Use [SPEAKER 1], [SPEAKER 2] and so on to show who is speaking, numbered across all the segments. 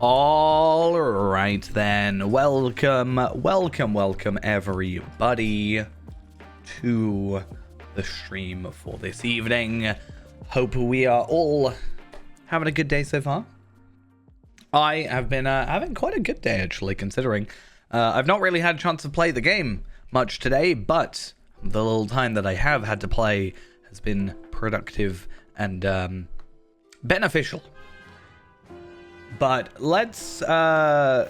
[SPEAKER 1] All right then, welcome everybody to the stream for this evening. Hope we are all having a good day so far. I have been having quite a good day actually, considering I've not really had a chance to play the game much today, but the little time that I have had to play has been productive and beneficial. But let's try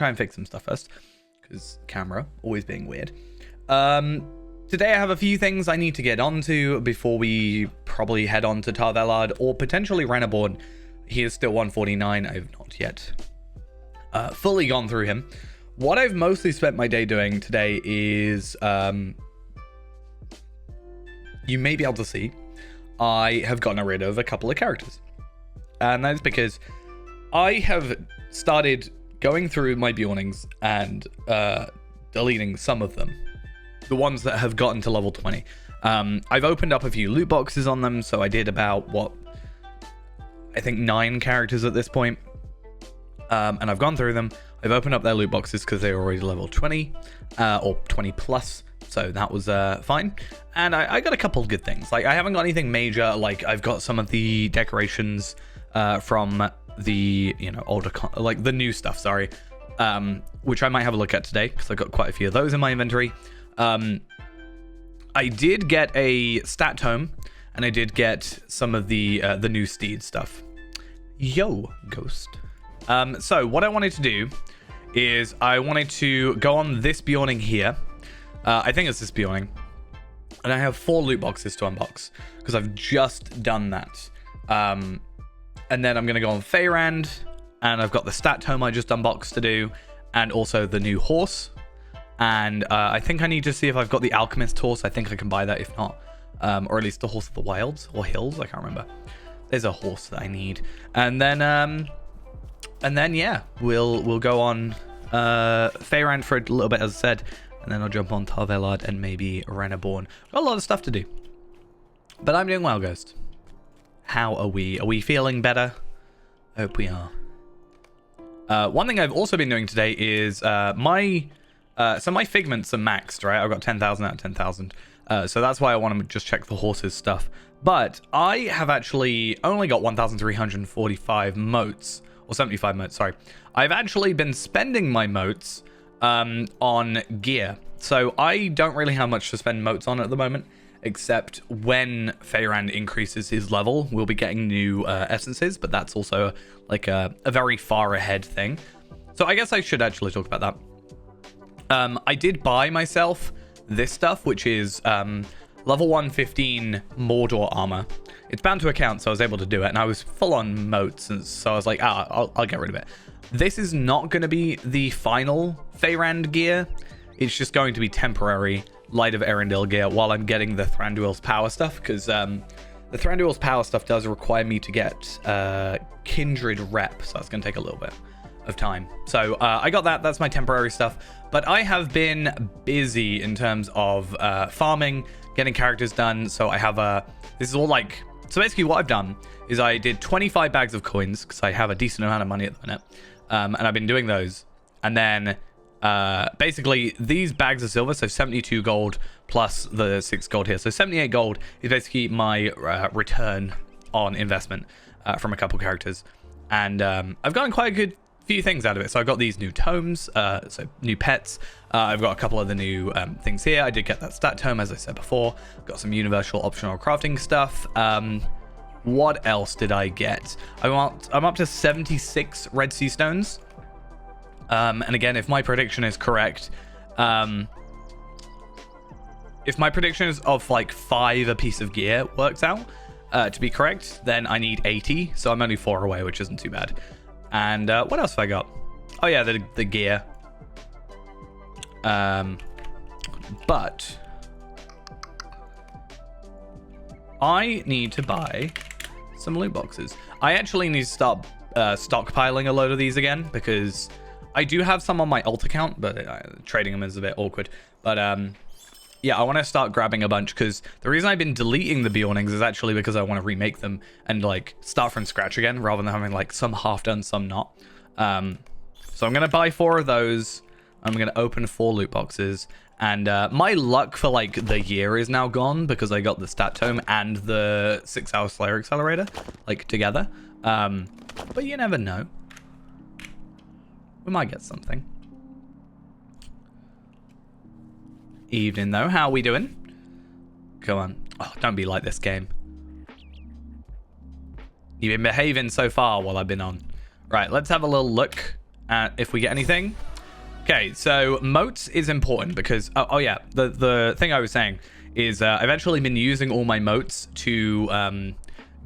[SPEAKER 1] and fix some stuff first, because camera always being weird. Today I have a few things I need to get onto before we probably head on to Tar Valard or potentially Renaborn. He is still 149. I have not yet fully gone through him. What I've mostly spent my day doing today is, you may be able to see, I have gotten rid of a couple of characters. And that's because I have started going through my Bjornings and deleting some of them. The ones that have gotten to level 20. I've opened up a few loot boxes on them, so I did about, I think 9 characters at this point. And I've gone through them. I've opened up their loot boxes because they were already level 20, or 20 plus. So that was fine. And I got a couple of good things. Like, I haven't got anything major. Like, I've got some of the decorations from the, older, like the new stuff, sorry. Which I might have a look at today, because I've got quite a few of those in my inventory. I did get a stat tome, and I did get some of the new steed stuff. Yo, ghost. So what I wanted to do is I wanted to go on this Bjorning here. I think it's this Bjorning. And I have 4 loot boxes to unbox, because I've just done that. And then I'm going to go on Feyrand, and I've got the stat tome I just unboxed to do, and also the new horse. And I think I need to see if I've got the alchemist horse. I think I can buy that if not. Or at least the horse of the wilds or hills. I can't remember. There's a horse that I need. And then yeah, we'll go on Feyrand for a little bit, as I said. And then I'll jump on Tar Valard and maybe Renaborn. Got a lot of stuff to do. But I'm doing well, Ghost. How are we? Are we feeling better? I hope we are. One thing I've also been doing today is so my figments are maxed, right? I've got 10,000 out of 10,000. So that's why I want to just check the horses stuff. But I have actually only got 1,345 motes, or 75 motes, sorry. I've actually been spending my motes on gear. So I don't really have much to spend motes on at the moment, except when Feyrand increases his level, we'll be getting new essences, but that's also like a very far ahead thing. So I guess I should actually talk about that. I did buy myself this stuff, which is level 115 Mordor armor. It's bound to account, so I was able to do it, and I was full on motes, and so I was like, I'll get rid of it. This is not going to be the final Feyrand gear. It's just going to be temporary Light of Erendil gear while I'm getting the Thranduil's power stuff, because the Thranduil's power stuff does require me to get Kindred rep, so that's going to take a little bit of time. So I got that. That's my temporary stuff. But I have been busy in terms of farming, getting characters done. So I have this is all like, so basically what I've done is I did 25 bags of coins, because I have a decent amount of money at the minute. And I've been doing those. And then basically these bags of silver, so 72 gold plus the 6 gold here, so 78 gold is basically my return on investment from a couple characters. And I've gotten quite a good few things out of it. So I've got these new tomes, so new pets. I've got a couple of the new things here. I did get that stat tome, as I said before. Got some universal optional crafting stuff. What else did I get? I'm up to 76 Red Sea Stones. And again, if my prediction is correct, if my prediction is of like 5 a piece of gear works out to be correct, then I need 80. So I'm only 4 away, which isn't too bad. And what else have I got? Oh yeah, the gear. But I need to buy some loot boxes. I actually need to start stockpiling a load of these again, because I do have some on my alt account, but trading them is a bit awkward. But yeah, I want to start grabbing a bunch, because the reason I've been deleting the Bjornings is actually because I want to remake them and like start from scratch again, rather than having like some half done, some not. So I'm going to buy 4 of those. I'm going to open 4 loot boxes. And my luck for like the year is now gone because I got the stat tome and the 6-hour Slayer accelerator like together. But you never know. We might get something. Evening though, how are we doing? Come on. Oh, don't be like this game. You've been behaving so far while I've been on. Right, let's have a little look at if we get anything. Okay, so moats is important because oh yeah, the thing I was saying is I've actually been using all my moats to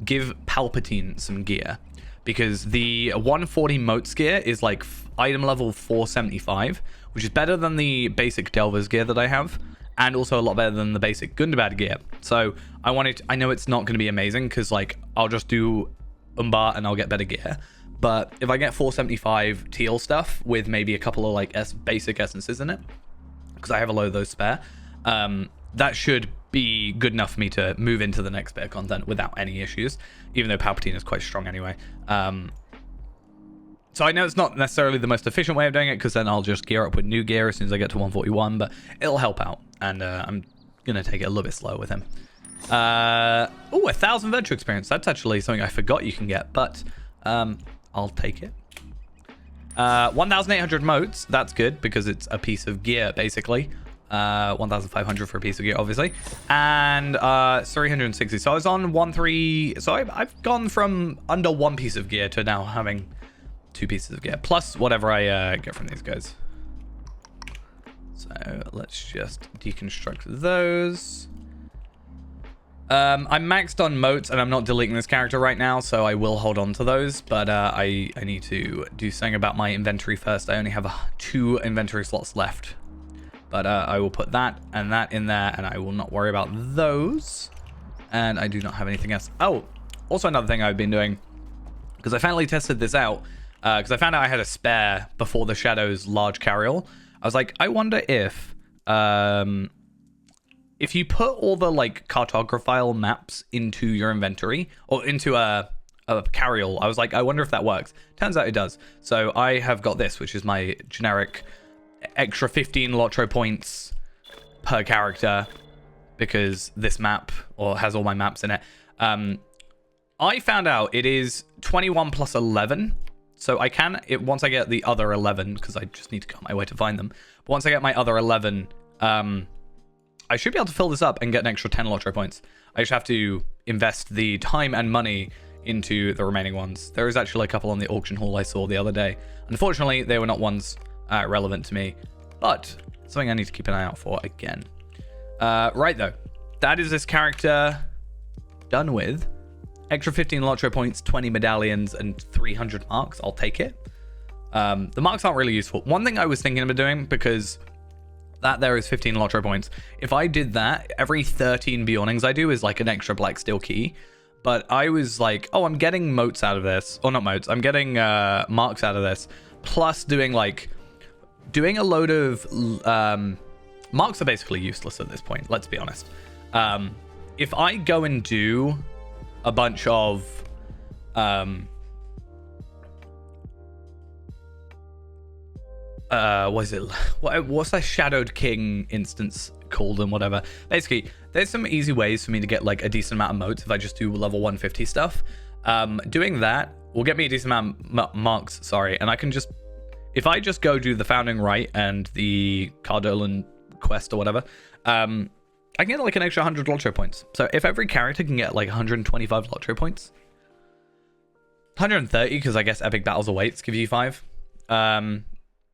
[SPEAKER 1] give Palpatine some gear, because the 140 moats gear is like item level 475, which is better than the basic Delver's gear that I have, and also a lot better than the basic Gundabad gear. So I know it's not going to be amazing because like I'll just do Umbar and I'll get better gear. But if I get 475 teal stuff with maybe a couple of like basic essences in it, because I have a load of those spare, that should be good enough for me to move into the next bit of content without any issues, even though Palpatine is quite strong anyway. So I know it's not necessarily the most efficient way of doing it, because then I'll just gear up with new gear as soon as I get to 141, but it'll help out, and I'm going to take it a little bit slow with him. Oh, 1,000 virtue experience. That's actually something I forgot you can get, but I'll take it. 1,800 moats. That's good because it's a piece of gear, basically. 1,500 for a piece of gear, obviously. And 360. So I was on 1.3. So I've gone from under 1 piece of gear to now having 2 pieces of gear. Plus whatever I get from these guys. So let's just deconstruct those. I'm maxed on moats and I'm not deleting this character right now, so I will hold on to those, but I need to do something about my inventory first. I only have 2 inventory slots left, but I will put that and that in there, and I will not worry about those. And I do not have anything else. Oh, also another thing I've been doing, because I finally tested this out, because I found out I had a spare before the Shadow's large carryall. I was like, I wonder if you put all the like cartographile maps into your inventory or into a carryall, I was like, I wonder if that works. Turns out it does. So I have got this, which is my generic extra 15 Lotro points per character, because this map has all my maps in it. I found out it is 21 plus 11. So I can, once I get the other 11, because I just need to go on my way to find them. But once I get my other 11, I should be able to fill this up and get an extra 10 Lotro points. I just have to invest the time and money into the remaining ones. There is actually a couple on the auction hall I saw the other day. Unfortunately, they were not ones relevant to me, but something I need to keep an eye out for again. Right though, that is this character done with. Extra 15 Lotro points, 20 medallions, and 300 marks. I'll take it. The marks aren't really useful. One thing I was thinking about doing, because that there is 15 Lotro points. If I did that, every 13 Beyondings I do is like an extra black steel key. But I was like, oh, I'm getting moats out of this. Or not moats. I'm getting marks out of this. Plus doing a load of... marks are basically useless at this point, let's be honest. If I go and do a bunch of... what's that Shadowed King instance called and whatever. Basically, there's some easy ways for me to get like a decent amount of moats if I just do level 150 stuff. Doing that will get me a decent amount of marks, sorry, and I can just, if I just go do the Founding Rite and the Cardolan quest or whatever, I can get like an extra 100 Lotro points. So if every character can get like 125 Lotro points, 130, because I guess Epic Battles Awaits give you 5,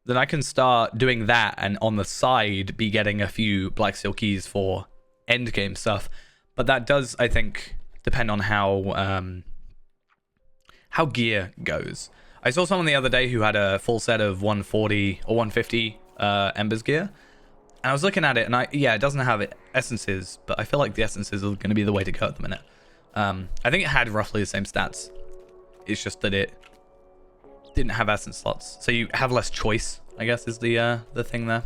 [SPEAKER 1] then I can start doing that, and on the side be getting a few Black Steel keys for endgame stuff. But that does, I think, depend on how gear goes. I saw someone the other day who had a full set of 140 or 150 Embers gear, and I was looking at it, and it doesn't have essences, but I feel like the essences are going to be the way to go at the minute. I think it had roughly the same stats. It's just that it didn't have essence slots, so you have less choice, I guess, is the thing there.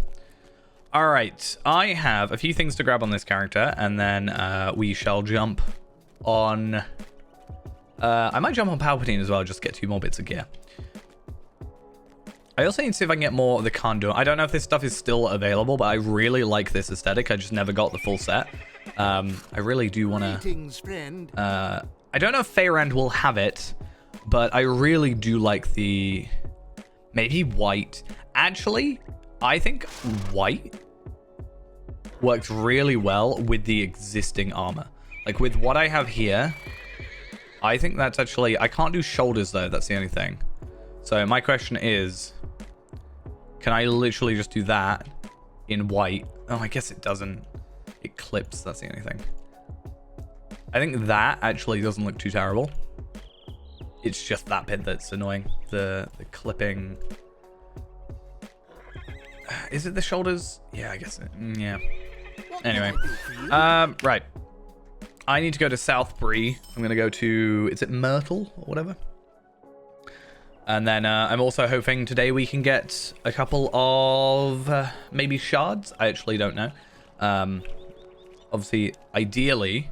[SPEAKER 1] All right, I have a few things to grab on this character, and then we shall jump on... I might jump on Palpatine as well, just get 2 more bits of gear. I also need to see if I can get more of the Khandur. I don't know if this stuff is still available, but I really like this aesthetic. I just never got the full set. I really do want to... I don't know if Faerand will have it, but I really do like the... Maybe white. Actually, I think white works really well with the existing armor. Like with what I have here, I think that's actually... I can't do shoulders though, that's the only thing. So my question is, can I literally just do that in white? Oh, I guess it doesn't. It clips, that's the only thing. I think that actually doesn't look too terrible. It's just that bit that's annoying. The clipping. Is it the shoulders? Yeah, I guess it, yeah. Anyway, right. I need to go to Southbury. I'm gonna go to, is it Myrtle or whatever? And then I'm also hoping today we can get a couple of maybe shards. I actually don't know. Obviously, ideally,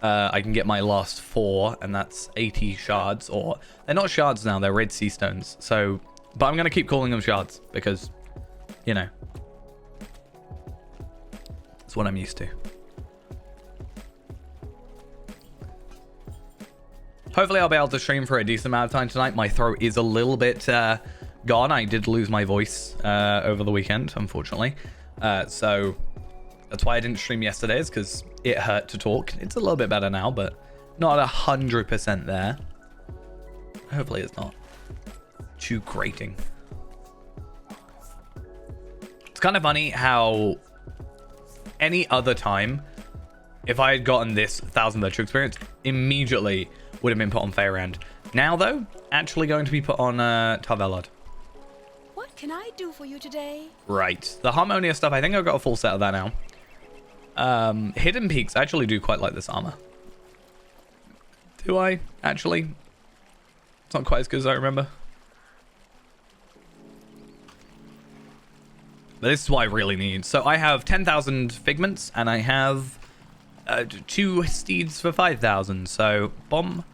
[SPEAKER 1] I can get my last 4, and that's 80 shards. Or they're not shards now; they're Red Sea stones. So, but I'm gonna keep calling them shards because, you know, it's what I'm used to. Hopefully I'll be able to stream for a decent amount of time tonight. My throat is a little bit gone. I did lose my voice over the weekend, unfortunately. So that's why I didn't stream yesterday, is because it hurt to talk. It's a little bit better now, but not 100% there. Hopefully it's not too grating. It's kind of funny how any other time, if I had gotten this 1000 virtue experience, immediately would have been put on Faerand. Now, though, actually going to be put on Tarvelod.
[SPEAKER 2] What can I do for you today?
[SPEAKER 1] Right. The Harmonia stuff, I think I've got a full set of that now. Hidden Peaks, I actually do quite like this armor. Do I? Actually? It's not quite as good as I remember. But this is what I really need. So I have 10,000 figments, and I have 2 steeds for 5,000. So, bomb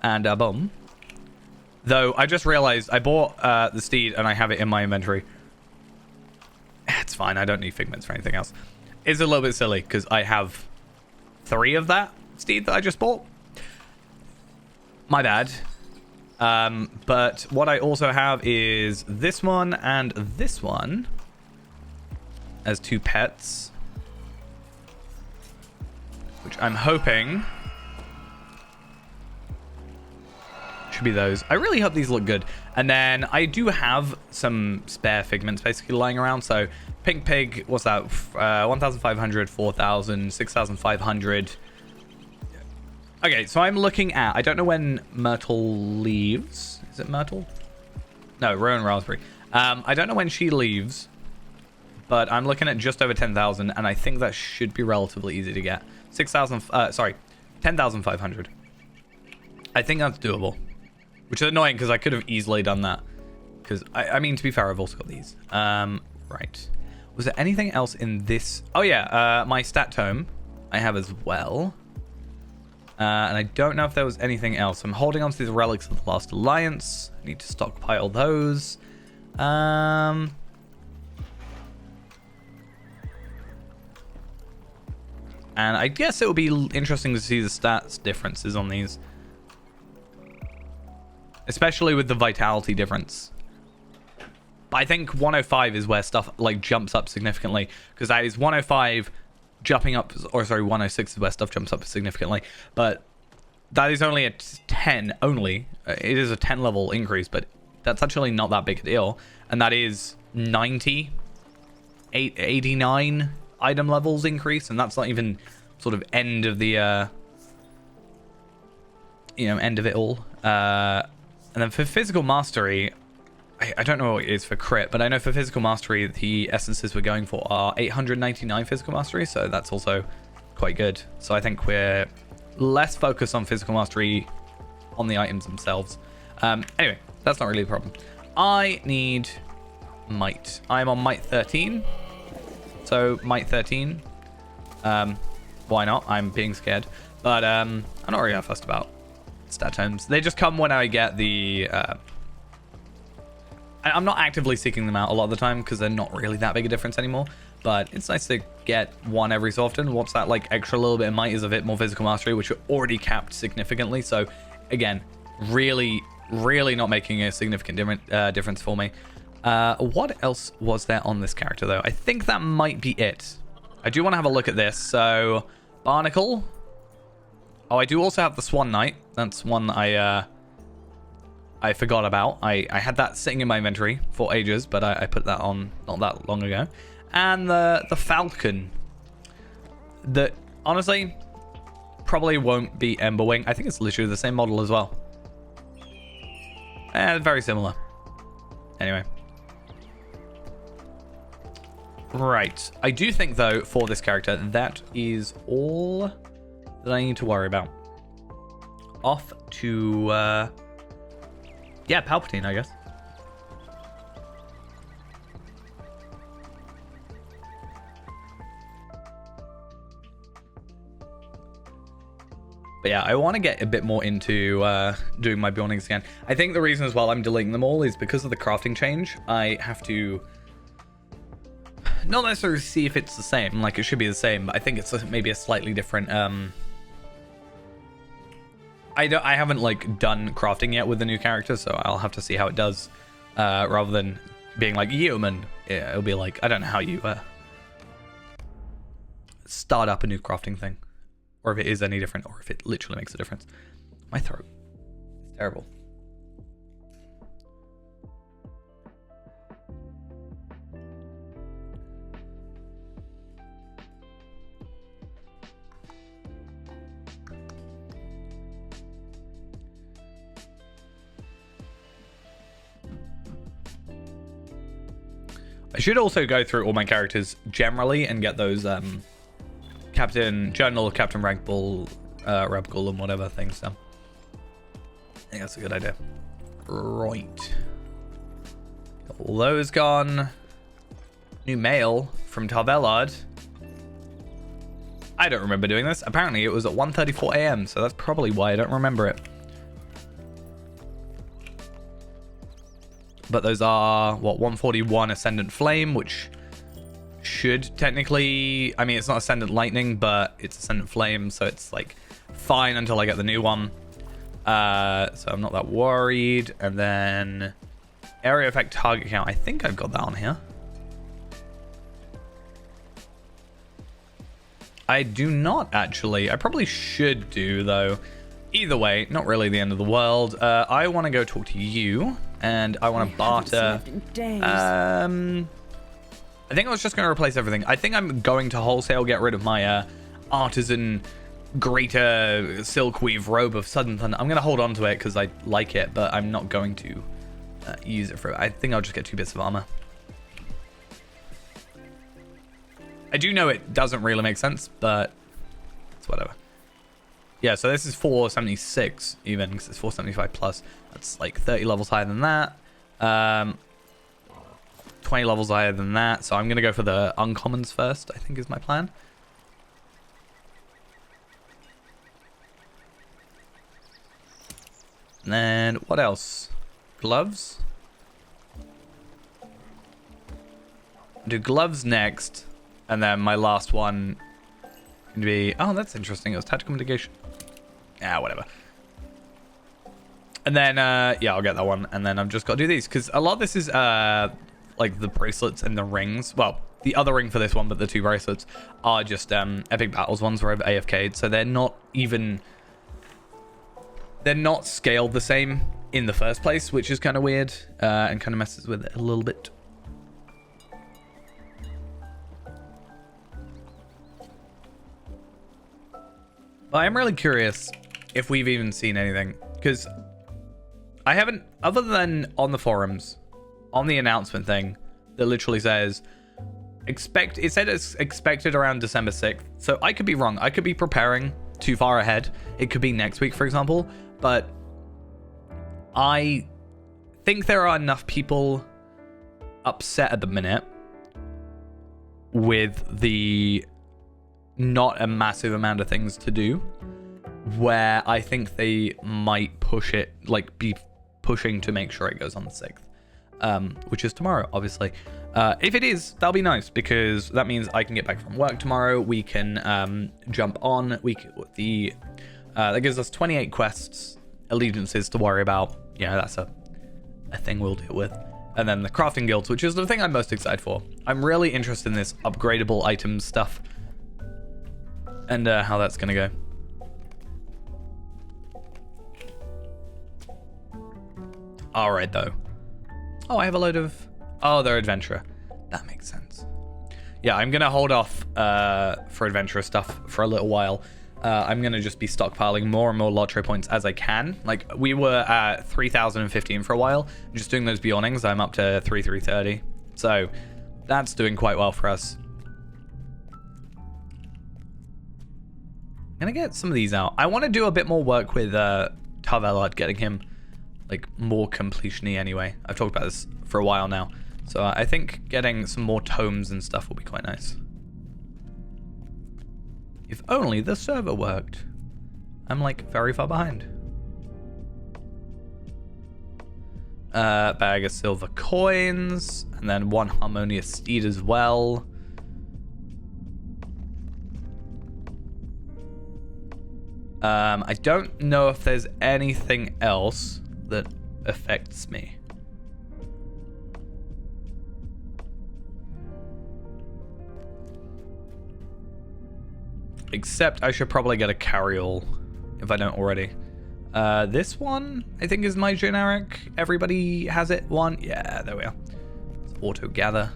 [SPEAKER 1] and a bomb. Though, I just realized I bought the steed, and I have it in my inventory. It's fine. I don't need figments for anything else. It's a little bit silly, because I have 3 of that steed that I just bought. My bad. But what I also have is this one and this one as 2 pets, which I'm hoping should be those. I really hope these look good. And then I do have some spare figments basically lying around. So Pink Pig, what's that? 1,500, 4,000, 6,500. Okay, so I'm looking at, I don't know when Myrtle leaves. Is it Myrtle? No, Rowan Raspberry. I don't know when she leaves, but I'm looking at just over 10,000, and I think that should be relatively easy to get. 10,500. I think that's doable, which is annoying because I could have easily done that. Because I mean, to be fair, I've also got these. Right. Was there anything else in this? Oh yeah, my stat tome I have as well. And I don't know if there was anything else. I'm holding on to these relics of the Last Alliance. I need to stockpile those. And I guess it would be interesting to see the stats differences on these. Especially with the vitality difference. But I think 105 is where stuff like jumps up significantly. Because that is 105 jumping up, or sorry, 106 is where stuff jumps up significantly. But that is only a 10 only. It is a 10 level increase, but that's actually not that big a deal. And that is 90, 89 item levels increase, and that's not even sort of end of the end of it all. And then for physical mastery, I don't know what it is for crit, but I know for physical mastery the essences we're going for are 899 physical mastery, so that's also quite good. So I think we're less focused on physical mastery on the items themselves. Anyway, that's not really a problem. I need might. I'm on might 13. So might 13. Why not? I'm being scared. But I'm not really that fussed about stat tomes. They just come when I get the I'm not actively seeking them out a lot of the time because they're not really that big a difference anymore. But it's nice to get one every so often. What's that, like, extra little bit of might is a bit more physical mastery, which are already capped significantly. So, again, really, really not making a significant difference for me. What else was there on this character, though? I think that might be it. I do want to have a look at this. So, Barnacle. Oh, I do also have the Swan Knight. That's one I forgot about. I had that sitting in my inventory for ages, but I put that on not that long ago. And the Falcon. That, honestly, probably won't be Emberwing. I think it's literally the same model as well. Very similar. Anyway. Right. I do think, though, for this character, that is all that I need to worry about. Off to, yeah, Palpatine, I guess. But yeah, I want to get a bit more into doing my buildings again. I think the reason as well I'm deleting them all is because of the crafting change. I have to not necessarily see if it's the same, like it should be the same, but I think it's maybe a slightly different. I haven't like done crafting yet with the new character, so I'll have to see how it does. Rather than being like human, it'll be like I don't know how you start up a new crafting thing. Or if it is any different, or if it literally makes a difference. My throat. It's terrible. I should also go through all my characters generally and get those Captain Journal, Captain Rank Bull, Rebel, and whatever things. So I think that's a good idea. Right. All those gone. New mail from Tarvelard. I don't remember doing this. Apparently it was at 1:34 a.m. So that's probably why I don't remember it. But those are, what, 141 Ascendant Flame, which should technically, I mean, it's not Ascendant Lightning, but it's Ascendant Flame, so it's like fine until I get the new one. So I'm not that worried. And then area effect target count, I think I've got that on here. I do not actually. I probably should do, though. Either way, not really the end of the world. I want to go talk to you, and I want to barter. I think I was just going to replace everything. I think I'm going to wholesale get rid of my artisan greater silkweave robe of Sudden Thunder. I'm going to hold on to it because I like it, but I'm not going to use it for it. I think I'll just get 2 bits of armor. I do know it doesn't really make sense, but it's whatever. Yeah, so this is 476 even, because it's 475 plus. That's like 30 levels higher than that. 20 levels higher than that. So I'm going to go for the uncommons first, I think is my plan. And then what else? Gloves? Do gloves next. And then my last one can be... Oh, that's interesting. It was tactical mitigation. Ah, whatever. And then, yeah, I'll get that one. And then I've just got to do these. Because a lot of this is, like, the bracelets and the rings. Well, the other ring for this one, but the 2 bracelets are just Epic Battles ones where I've AFK'd. So they're not even... They're not scaled the same in the first place, which is kind of weird. And kind of messes with it a little bit. But I'm really curious if we've even seen anything, because I haven't, other than on the forums, on the announcement thing that literally says it said it's expected around December 6th. So I could be wrong. I could be preparing too far ahead. It could be next week, for example. But I think there are enough people upset at the minute with the not a massive amount of things to do, where I think they might push it, like be pushing to make sure it goes on the 6th. which is tomorrow, obviously. If it is, that'll be nice because that means I can get back from work tomorrow. We can jump on. That gives us 28 quests, allegiances to worry about. That's a thing we'll deal with. And then the crafting guilds, which is the thing I'm most excited for. I'm really interested in this upgradable items stuff and how that's going to go. All right, though. Oh, I have a load of... Oh, they're adventurer. That makes sense. Yeah, I'm going to hold off for adventurer stuff for a little while. I'm going to just be stockpiling more and more lottery points as I can. Like, we were at 3,015 for a while. Just doing those Beyondings, I'm up to 3,330. So, that's doing quite well for us. I'm going to get some of these out. I want to do a bit more work with Tarvelard, getting him, like, more completion-y anyway. I've talked about this for a while now. So, I think getting some more tomes and stuff will be quite nice. If only the server worked. I'm like very far behind. Bag of silver coins, and then 1 harmonious steed as well. I don't know if there's anything else that affects me. Except I should probably get a carryall if I don't already. This one, I think, is my generic. Everybody has it. One. Yeah, there we are. Let's auto gather.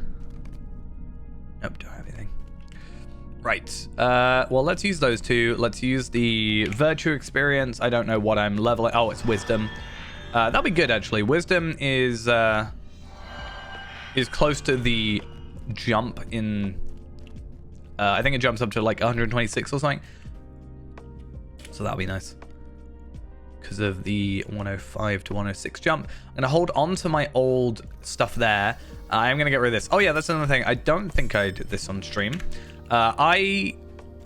[SPEAKER 1] Nope, don't have anything. Right. Well, let's use those two. Let's use the virtue experience. I don't know what I'm leveling. Oh, it's wisdom. That'll be good, actually. Wisdom is close to the jump in... I think it jumps up to like 126 or something. So that'll be nice. Because of the 105 to 106 jump. I'm going to hold on to my old stuff there. I'm going to get rid of this. Oh yeah, that's another thing. I don't think I did this on stream. I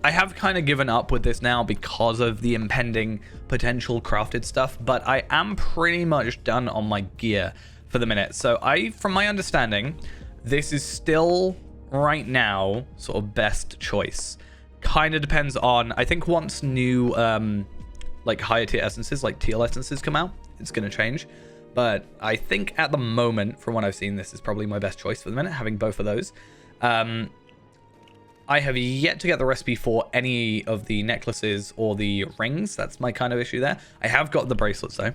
[SPEAKER 1] have kind of given up with this now because of the impending potential crafted stuff. But I am pretty much done on my gear for the minute. So from my understanding, this is still... right now, sort of best choice. Kind of depends on, I think once new like higher tier essences, like teal essences come out, it's going to change. But I think at the moment, from what I've seen, this is probably my best choice for the minute, having both of those. I have yet to get the recipe for any of the necklaces or the rings. That's my kind of issue there. I have got the bracelets though.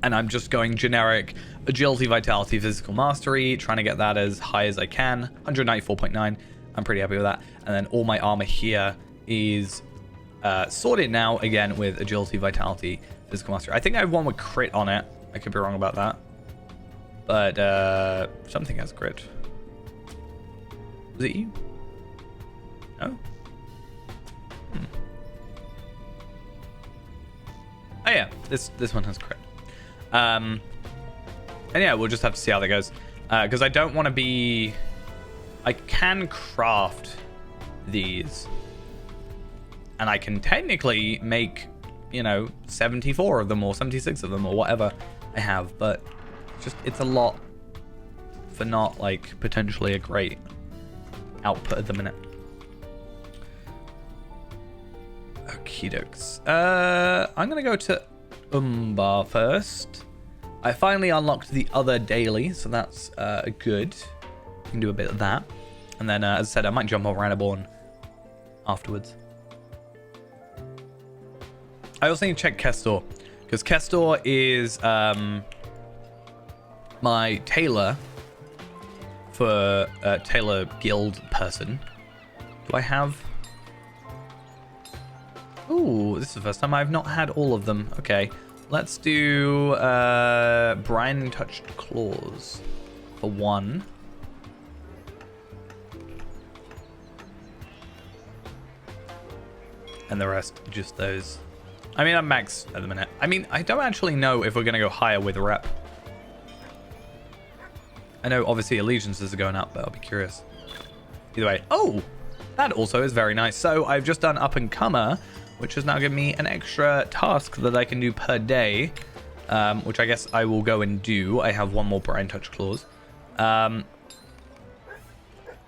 [SPEAKER 1] And I'm just going generic agility, vitality, physical mastery, trying to get that as high as I can. 194.9. I'm pretty happy with that. And then all my armor here is sorted now, again, with agility, vitality, physical mastery. I think I have one with crit on it. I could be wrong about that. But something has crit. Was it you? No? Oh yeah, this one has crit. And yeah, we'll just have to see how that goes. Because I don't want to be... I can craft these. And I can technically make, 74 of them or 76 of them or whatever I have. But it's a lot for not, like, potentially a great output at the minute. Okie dokes. I'm going to go to Umbar first. I finally unlocked the other daily, so that's good. You can do a bit of that. And then, as I said, I might jump on Ranaborn afterwards. I also need to check Kestor, because Kestor is my tailor for tailor guild person. Do I have... Ooh, this is the first time I've not had all of them. Okay, let's do Brine Touched Claws for 1. And the rest, just those. I mean, I'm max at the minute. I mean, I don't actually know if we're going to go higher with rep. I know, obviously, allegiances are going up, but I'll be curious. Either way. Oh, that also is very nice. So I've just done Up and Comer, which has now given me an extra task that I can do per day which I guess I will go and do. I have one more Brain Touch clause. I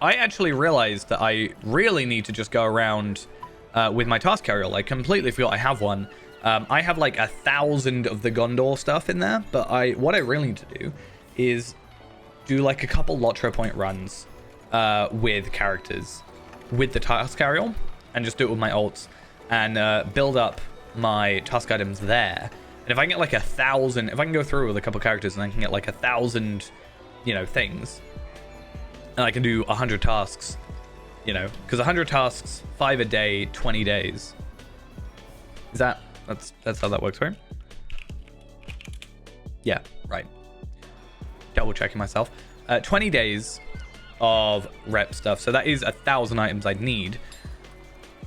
[SPEAKER 1] actually realized that I really need to just go around with my task carrier. I completely forgot I have one. I have like 1,000 of the Gondor stuff in there, but what I really need to do is do like a couple Lotro point runs with characters with the task carrier and just do it with my ults and build up my task items there. And if I can get like 1,000, if I can go through with a couple characters and I can get like 1,000, you know, things, and I can do 100 tasks, you know, because 100 tasks, 5 a day, 20 days. Is that's how that works, right? Yeah, right. Double checking myself. 20 days of rep stuff. So that is 1,000 items I'd need.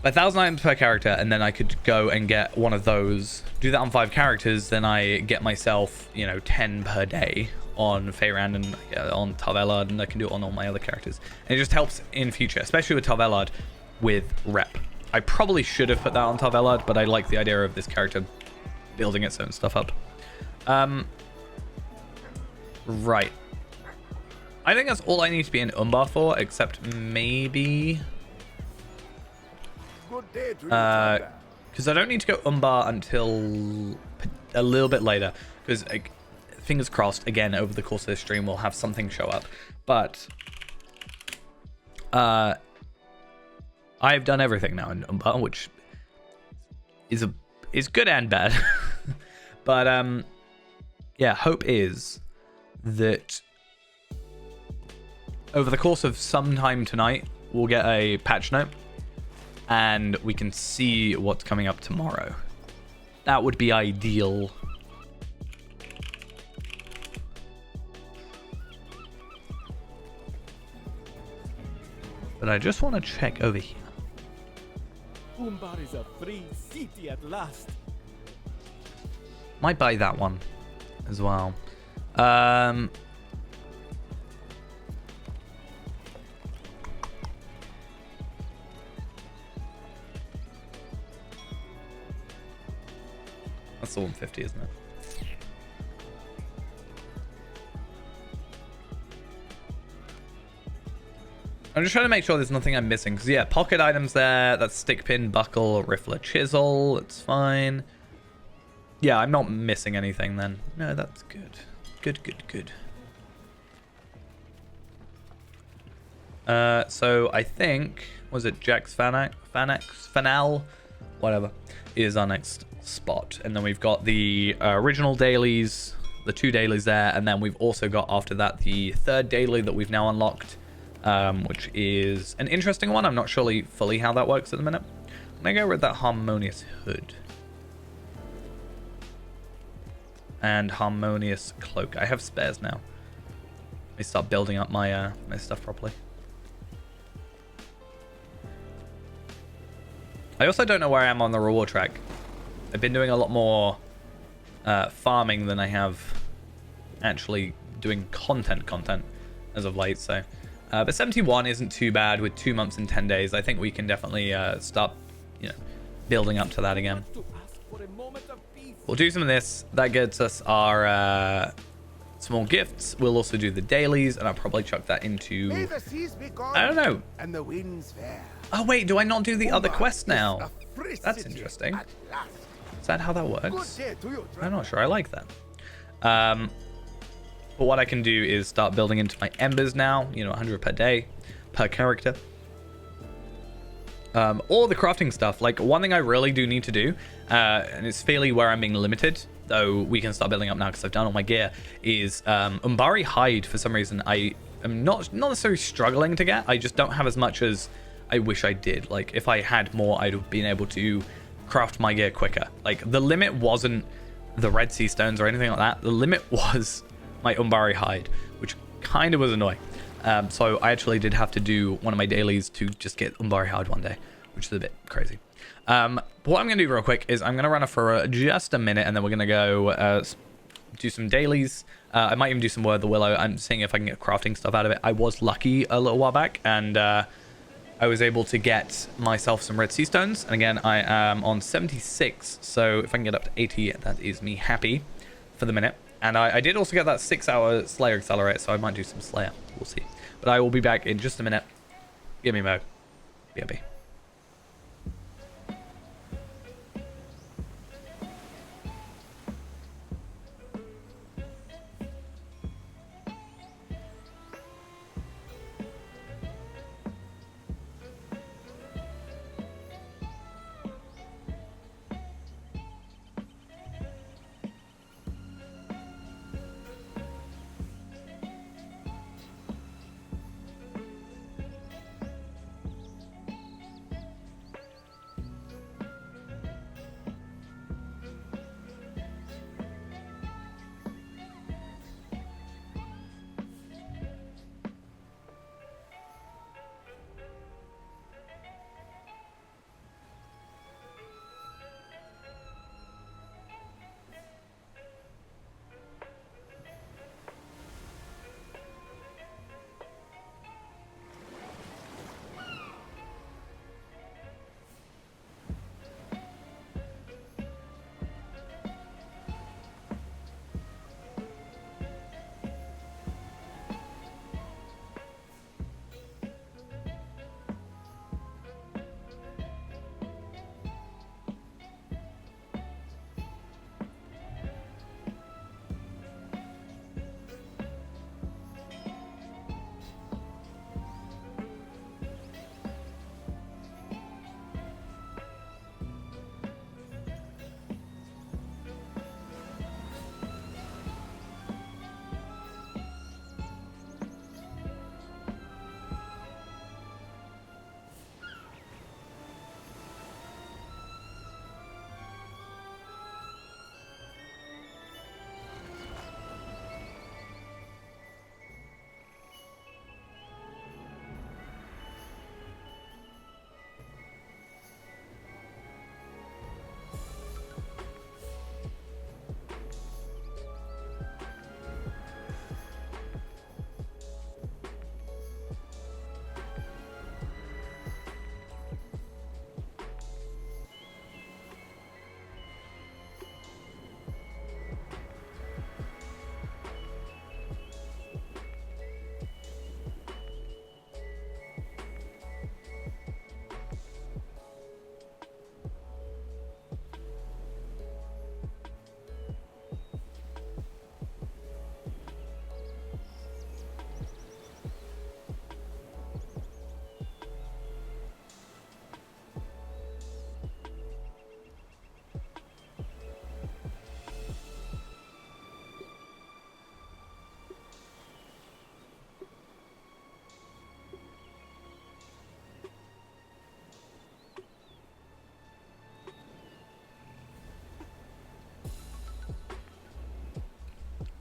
[SPEAKER 1] 1,000 items per character, and then I could go and get one of those. Do that on 5 characters, then I get myself, you know, 10 per day on Feyrand and on Tarvelard, and I can do it on all my other characters. And it just helps in future, especially with Tarvelard with rep. I probably should have put that on Tarvelard, but I like the idea of this character building its own stuff up. Right. I think that's all I need to be in Umbar for, except maybe... because I don't need to go Umbar until a little bit later, because fingers crossed, again, over the course of this stream, we'll have something show up. But I've done everything now in Umbar, which is good and bad. But yeah, hope is that over the course of some time tonight, we'll get a patch note and we can see what's coming up tomorrow. That would be ideal. But I just want to check over here.
[SPEAKER 3] Umbar is a free city at last.
[SPEAKER 1] Might buy that one as well. That's the 150, isn't it? I'm just trying to make sure there's nothing I'm missing. Because, yeah, pocket items there. That's stick pin, buckle, riffler, chisel. It's fine. Yeah, I'm not missing anything then. No, that's good. Good. So I think, was it Jack's Fanal? Whatever, is our next spot. And then we've got the original dailies, the 2 dailies there. And then we've also got, after that, the 3rd daily that we've now unlocked. Which is an interesting one. I'm not surely fully how that works at the minute. I'm gonna go with that harmonious hood and harmonious cloak. I have spares now. Let me start building up my my stuff properly. I also don't know where I am on the reward track. I've been doing a lot more farming than I have actually doing content as of late, so but 71 isn't too bad with 2 months and 10 days. I think we can definitely start, you know, building up to that again. We'll do some of this. That gets us our small gifts. We'll also do the dailies, and I'll probably chuck that into... I don't know.
[SPEAKER 4] And the winds fair.
[SPEAKER 1] Oh, wait, do I not do the other quest now? That's interesting. Is that how that works? I'm not sure I like that. But what I can do is start building into my embers now, you know, 100 per day, per character. All the crafting stuff, like one thing I really do need to do, and it's fairly where I'm being limited, though we can start building up now because I've done all my gear, is Umbari hide. For some reason, I am not necessarily struggling to get. I just don't have as much as I wish I did. Like if I had more, I'd have been able to craft my gear quicker. Like the limit wasn't the Red Sea stones or anything like that. The limit was my Umbari hide, which kind of was annoying. So I actually did have to do one of my dailies to just get Umbari hide one day, which is a bit crazy. But what I'm going to do real quick is I'm going to run it for just a minute, and then we're going to go do some dailies. I might even do some Word of the Willow. I'm seeing if I can get crafting stuff out of it. I was lucky a little while back, and I was able to get myself some Red Sea stones. And again, I am on 76, so if I can get up to 80, that is me happy. for the minute. And I did also get that 6-hour Slayer Accelerator, so I might do some Slayer. We'll see. But I will be back in just a minute. Give me Mo. BRB.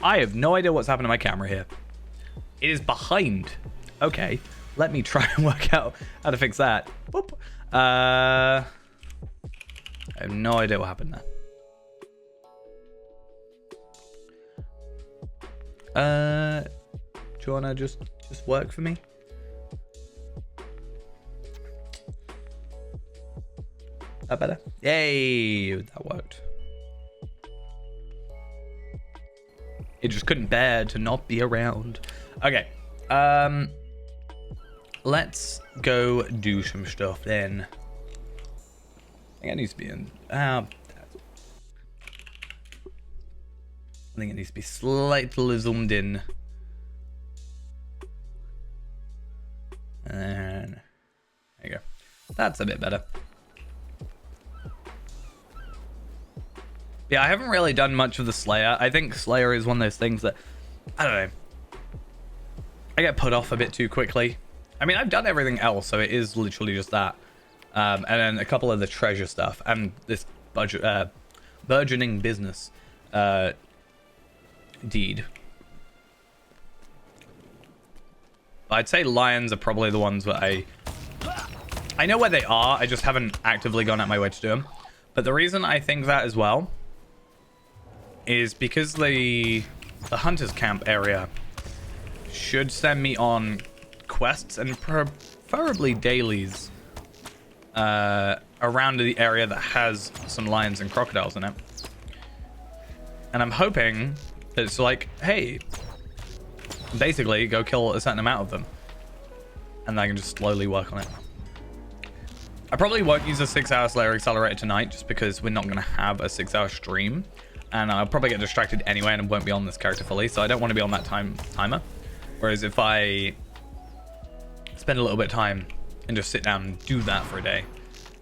[SPEAKER 1] I have no idea what's happened to my camera here. It is behind. Okay, let me try and work out how to fix that. Boop. I have no idea what happened there. Do you wanna just work for me? That better? Yay, that worked. It just couldn't bear to not be around. Okay. Let's go do some stuff then. I think it needs to be in. I think it needs to be slightly zoomed in. And there you go. That's a bit better. Yeah, I haven't really done much of the Slayer. I think Slayer is one of those things that, I don't know, I get put off a bit too quickly. I mean, I've done everything else, so it is literally just that. And then a couple of the treasure stuff and this budget, burgeoning business deed. But I'd say lions are probably the ones that I know where they are. I just haven't actively gone out my way to do them. But the reason I think that as well is because the hunter's camp area should send me on quests and preferably dailies around the area that has some lions and crocodiles in it. And I'm hoping it's like, hey, basically go kill a certain amount of them. And I can just slowly work on it. I probably won't use a 6-hour Slayer Accelerator tonight just because we're not going to have a 6-hour stream. And I'll probably get distracted anyway and won't be on this character fully. So I don't want to be on that timer. Whereas if I spend a little bit of time and just sit down and do that for a day,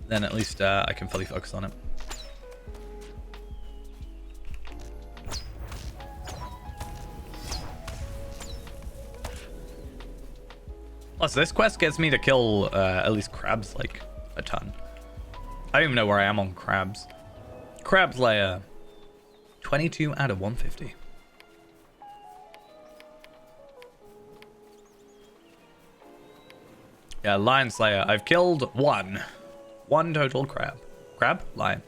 [SPEAKER 1] then at least I can fully focus on it. Plus, this quest gets me to kill at least crabs like a ton. I don't even know where I am on crabs. Crab Slayer. 22 out of 150. Yeah, Lion Slayer. I've killed one. One total crab. Crab? Lion.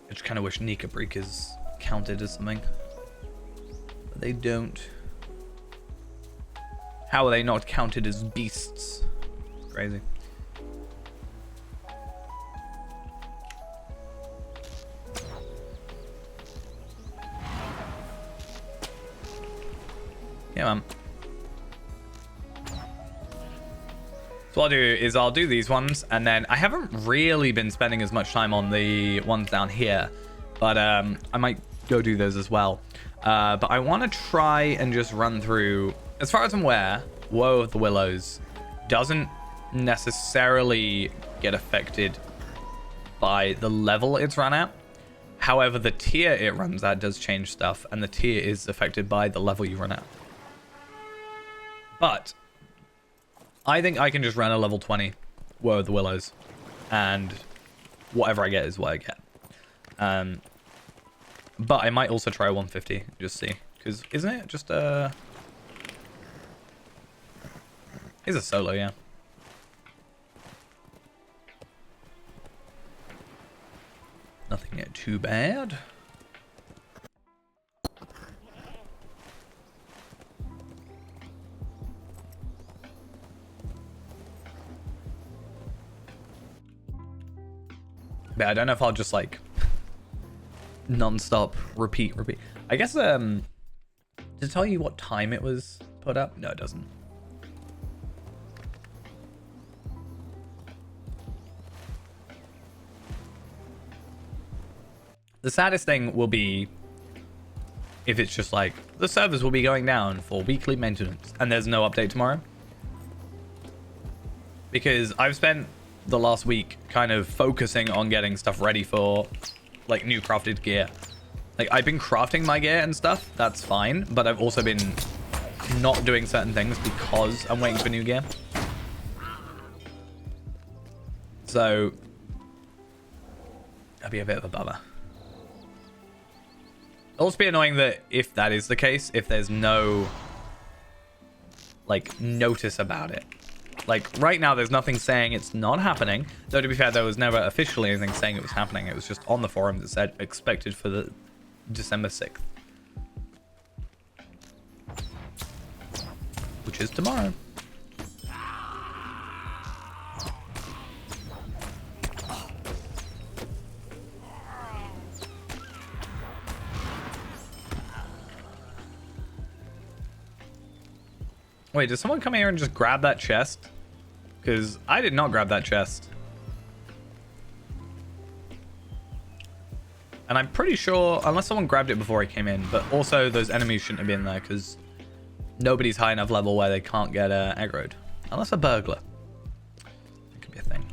[SPEAKER 1] I just kind of wish Nika Breakers counted as something. But they don't. How are they not counted as beasts? Crazy. Yeah, man. So what I'll do is I'll do these ones, and then I haven't really been spending as much time on the ones down here, but I might go do those as well. But I want to try and just run through, as far as I'm aware, Woe of the Willows doesn't necessarily get affected by the level it's run at. However, the tier it runs at does change stuff, and the tier is affected by the level you run at. But I think I can just run a level 20 Woe of the Willows, and whatever I get is what I get. But I might also try 150, just see, because isn't it just a... It's a solo, yeah. Nothing yet too bad. But I don't know if I'll just like non-stop repeat. I guess to tell you what time it was put up? No, it doesn't. The saddest thing will be if it's just like the servers will be going down for weekly maintenance and there's no update tomorrow. Because I've spent the last week kind of focusing on getting stuff ready for like new crafted gear. Like I've been crafting my gear and stuff, that's fine, but I've also been not doing certain things because I'm waiting for new gear. So that'd be a bit of a bummer. It'll also be annoying that if that is the case, if there's no like notice about it. Like, right now, there's nothing saying it's not happening. Though, to be fair, there was never officially anything saying it was happening. It was just on the forum that said expected for the December 6th. Which is tomorrow. Wait, did someone come here and just grab that chest? Because I did not grab that chest. And I'm pretty sure, unless someone grabbed it before I came in, but also those enemies shouldn't have been there because nobody's high enough level where they can't get aggroed. Unless a burglar. That could be a thing.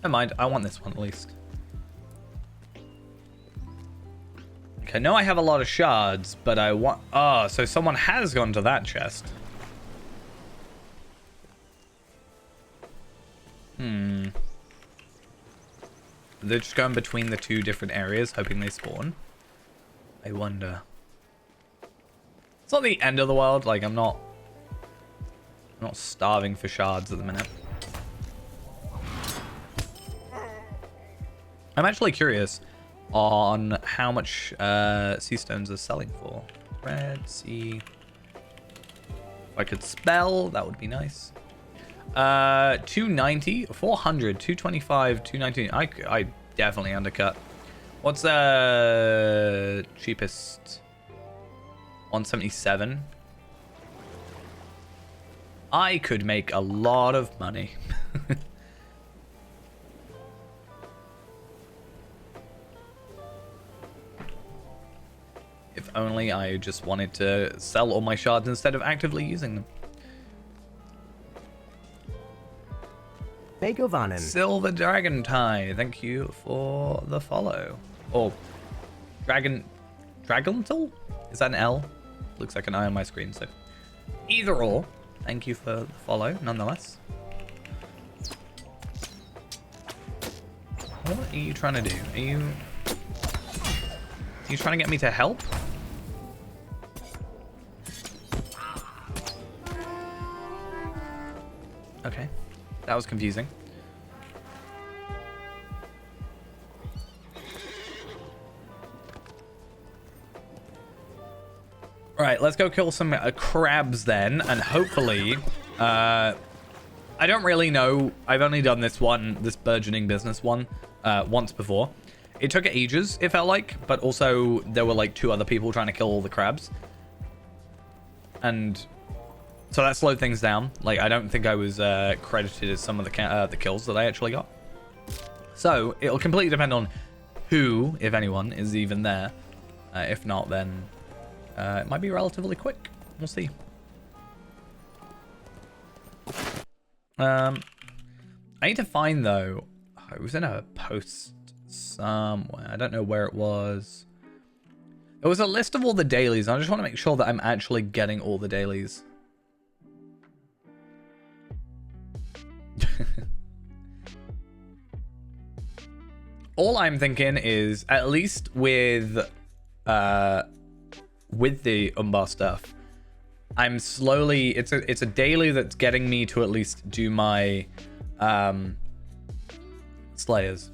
[SPEAKER 1] Never mind, I want this one at least. I know I have a lot of shards, but I want... Oh, so someone has gone to that chest. They're just going between the two different areas, hoping they spawn. I wonder. It's not the end of the world. Like, I'm not starving for shards at the minute. I'm actually curious on how much sea stones are selling for. Red sea If I could spell, that would be nice. 290, 400, 225, 219. I definitely undercut. What's the cheapest? 177. I could make a lot of money. If only I just wanted to sell all my shards instead of actively using them.
[SPEAKER 4] Begovanen.
[SPEAKER 1] Silver Dragon Tie, thank you for the follow. Or Dragontal? Is that an L? Looks like an I on my screen, so either or. Thank you for the follow, nonetheless. What are you trying to do? Are you trying to get me to help? Okay, that was confusing. Right, let's go kill some crabs then, and hopefully, I don't really know. I've only done this burgeoning business one, once before. It took ages, it felt like, but also there were like 2 other people trying to kill all the crabs. And so that slowed things down. Like, I don't think I was credited as some of the kills that I actually got. So it'll completely depend on who, if anyone, is even there. If not, then it might be relatively quick. We'll see. I need to find, though. Oh, it was in a post somewhere. I don't know where it was. It was a list of all the dailies. I just want to make sure that I'm actually getting all the dailies. All I'm thinking is, at least with the Umbar stuff, I'm slowly, it's a daily that's getting me to at least do my Slayers.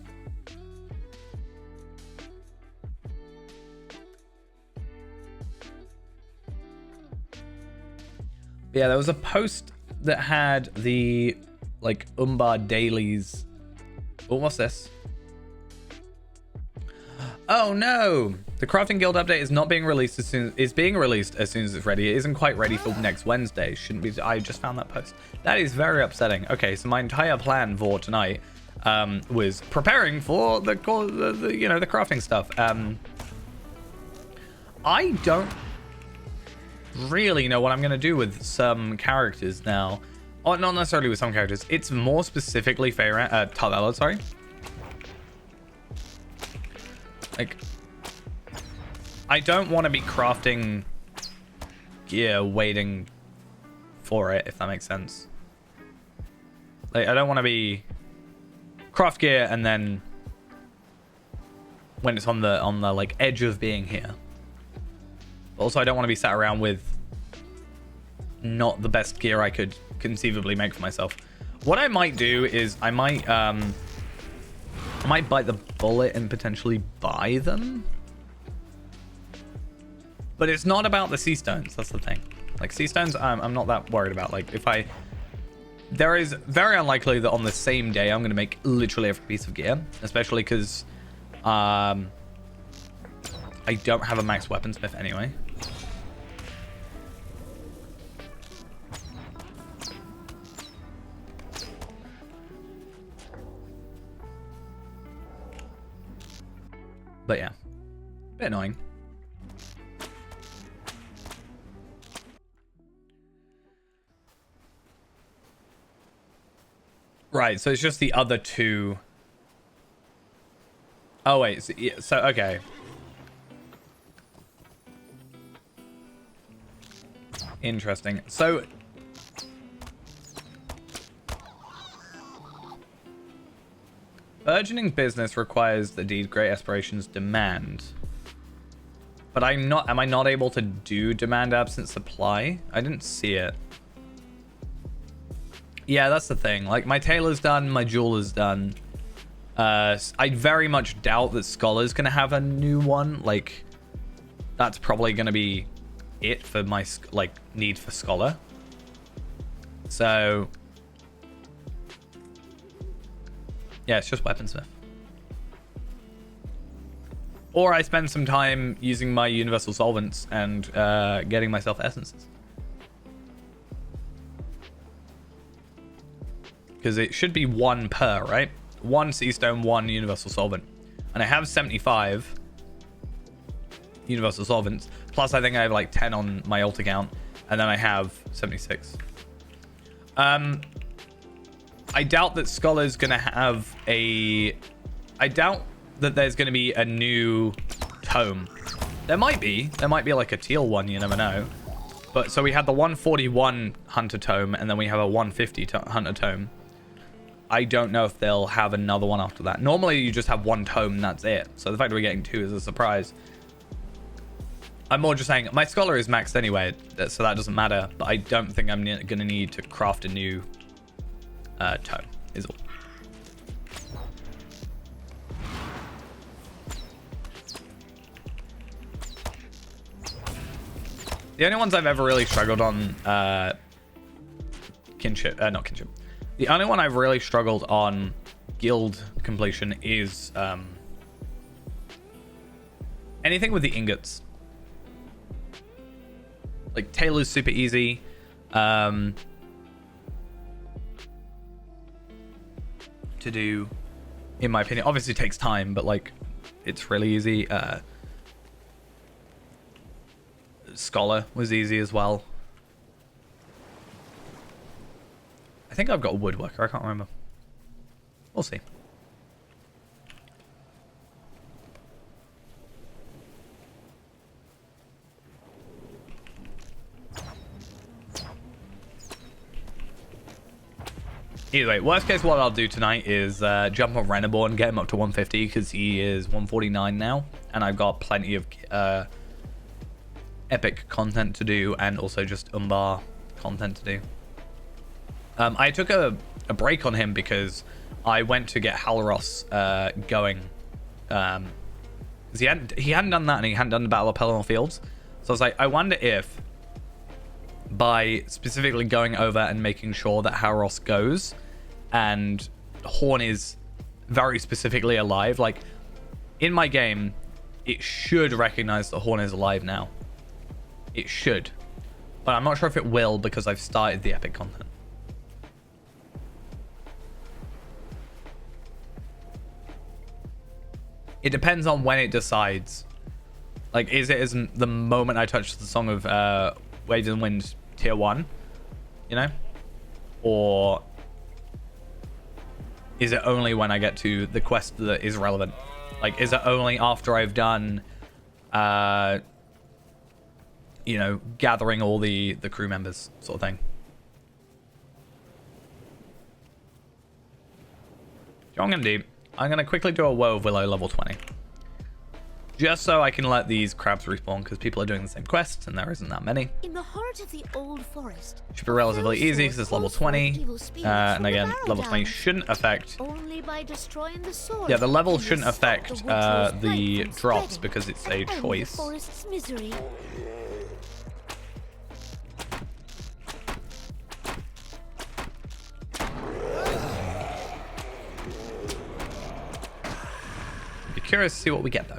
[SPEAKER 1] Yeah, there was a post that had the like Umbar dailies. Oh, what's this? Oh no! The Crafting Guild update is not being released as soon as it's ready. It isn't quite ready for next Wednesday. Shouldn't be. I just found that post. That is very upsetting. Okay, so my entire plan for tonight was preparing for the crafting stuff. I don't really know what I'm gonna do with some characters now. Oh, not necessarily with some characters. It's more specifically Tarvella, sorry. Like, I don't want to be crafting gear waiting for it, if that makes sense. Like, I don't want to be craft gear and then when it's on the like edge of being here. But also, I don't want to be sat around with not the best gear I could conceivably make for myself. What I might do is I might bite the bullet and potentially buy them. But it's not about the sea stones. That's the thing. Like, sea stones, I'm not that worried about. Like, there is very unlikely that on the same day I'm going to make literally every piece of gear, especially because I don't have a max weaponsmith anyway. But yeah, a bit annoying. Right, so it's just the other 2. Oh wait, so okay. Interesting. So burgeoning business requires the deed Great Aspirations demand. But am I not able to do demand absent supply? I didn't see it. Yeah, that's the thing. Like, my tailor's done, my jeweler's done. I very much doubt that Scholar's gonna have a new one. Like, that's probably gonna be it for my like need for Scholar. So yeah, it's just weaponsmith. Or I spend some time using my universal solvents and getting myself essences. Because it should be 1 per, right? 1 sea stone, 1 universal solvent. And I have 75 universal solvents. Plus, I think I have like 10 on my alt account. And then I have 76. I doubt that Scholar's going to have a... I doubt that there's going to be a new tome. There might be. There might be like a teal one. You never know. But so we had the 141 Hunter tome. And then we have a 150 Hunter tome. I don't know if they'll have another one after that. Normally, you just have 1 tome and that's it. So the fact that we're getting 2 is a surprise. I'm more just saying, my Scholar is maxed anyway, so that doesn't matter. But I don't think I'm going to need to craft a new tome, is all. The only ones I've ever really struggled on, kinship, not kinship. The only one I've really struggled on guild completion is anything with the ingots. Like Taylor's super easy. To do, in my opinion. Obviously it takes time, but like it's really easy. Scholar was easy as well. I think I've got a woodworker. I can't remember. We'll see. Either way, worst case, what I'll do tonight is jump on Renaborn, get him up to 150 because he is 149 now, and I've got plenty of epic content to do, and also just Umbar content to do. I took a break on him because I went to get Halros going. Because he hadn't done that, and he hadn't done the Battle of Pelennor Fields. So I was like, I wonder if by specifically going over and making sure that Halros goes and Horn is very specifically alive. Like, in my game, it should recognize that Horn is alive now. It should. But I'm not sure if it will because I've started the epic content. It depends on when it decides. Like, is it as the moment I touch the Song of Waves and Wind tier 1? You know? Or is it only when I get to the quest that is relevant? Like, is it only after I've done, you know, gathering all the crew members sort of thing? So what I'm going to do, I'm going to quickly do a Woe of Willow level 20. Just so I can let these crabs respawn, because people are doing the same quests, and there isn't that many.
[SPEAKER 4] In the heart of the old forest,
[SPEAKER 1] should be relatively easy, because it's level 20. And again, level 20 shouldn't affect...
[SPEAKER 4] only by destroying the sword.
[SPEAKER 1] Yeah, the level shouldn't affect the drops, because it's a choice.
[SPEAKER 4] Forest's misery.
[SPEAKER 1] Be curious to see what we get, though.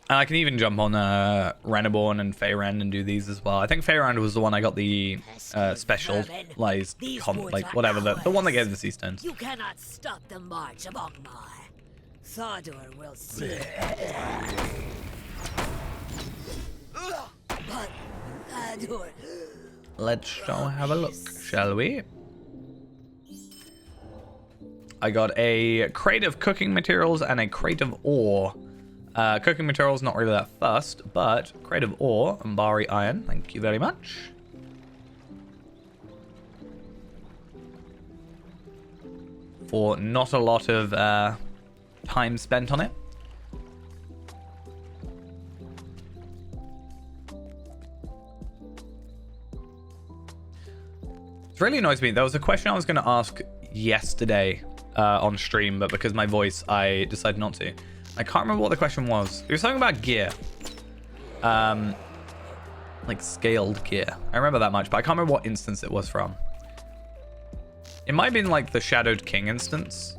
[SPEAKER 1] And I can even jump on Renaborn and Feyrand and do these as well. I think Feyrand was the one I got the specialized, like, whatever, the one that gave the sea stones.
[SPEAKER 5] You cannot stop the march of Umbar. Thardur will see. But Thardur...
[SPEAKER 1] Let's go have a look, shall we? I got a crate of cooking materials and a crate of ore. Cooking materials, not really that fussed, but crate of ore, Umbari iron, thank you very much. For not a lot of time spent on it. It really annoys me. There was a question I was going to ask yesterday on stream, but because my voice, I decided not to. I can't remember what the question was. It was something about gear. Like scaled gear. I remember that much, but I can't remember what instance it was from. It might have been like the Shadowed King instance.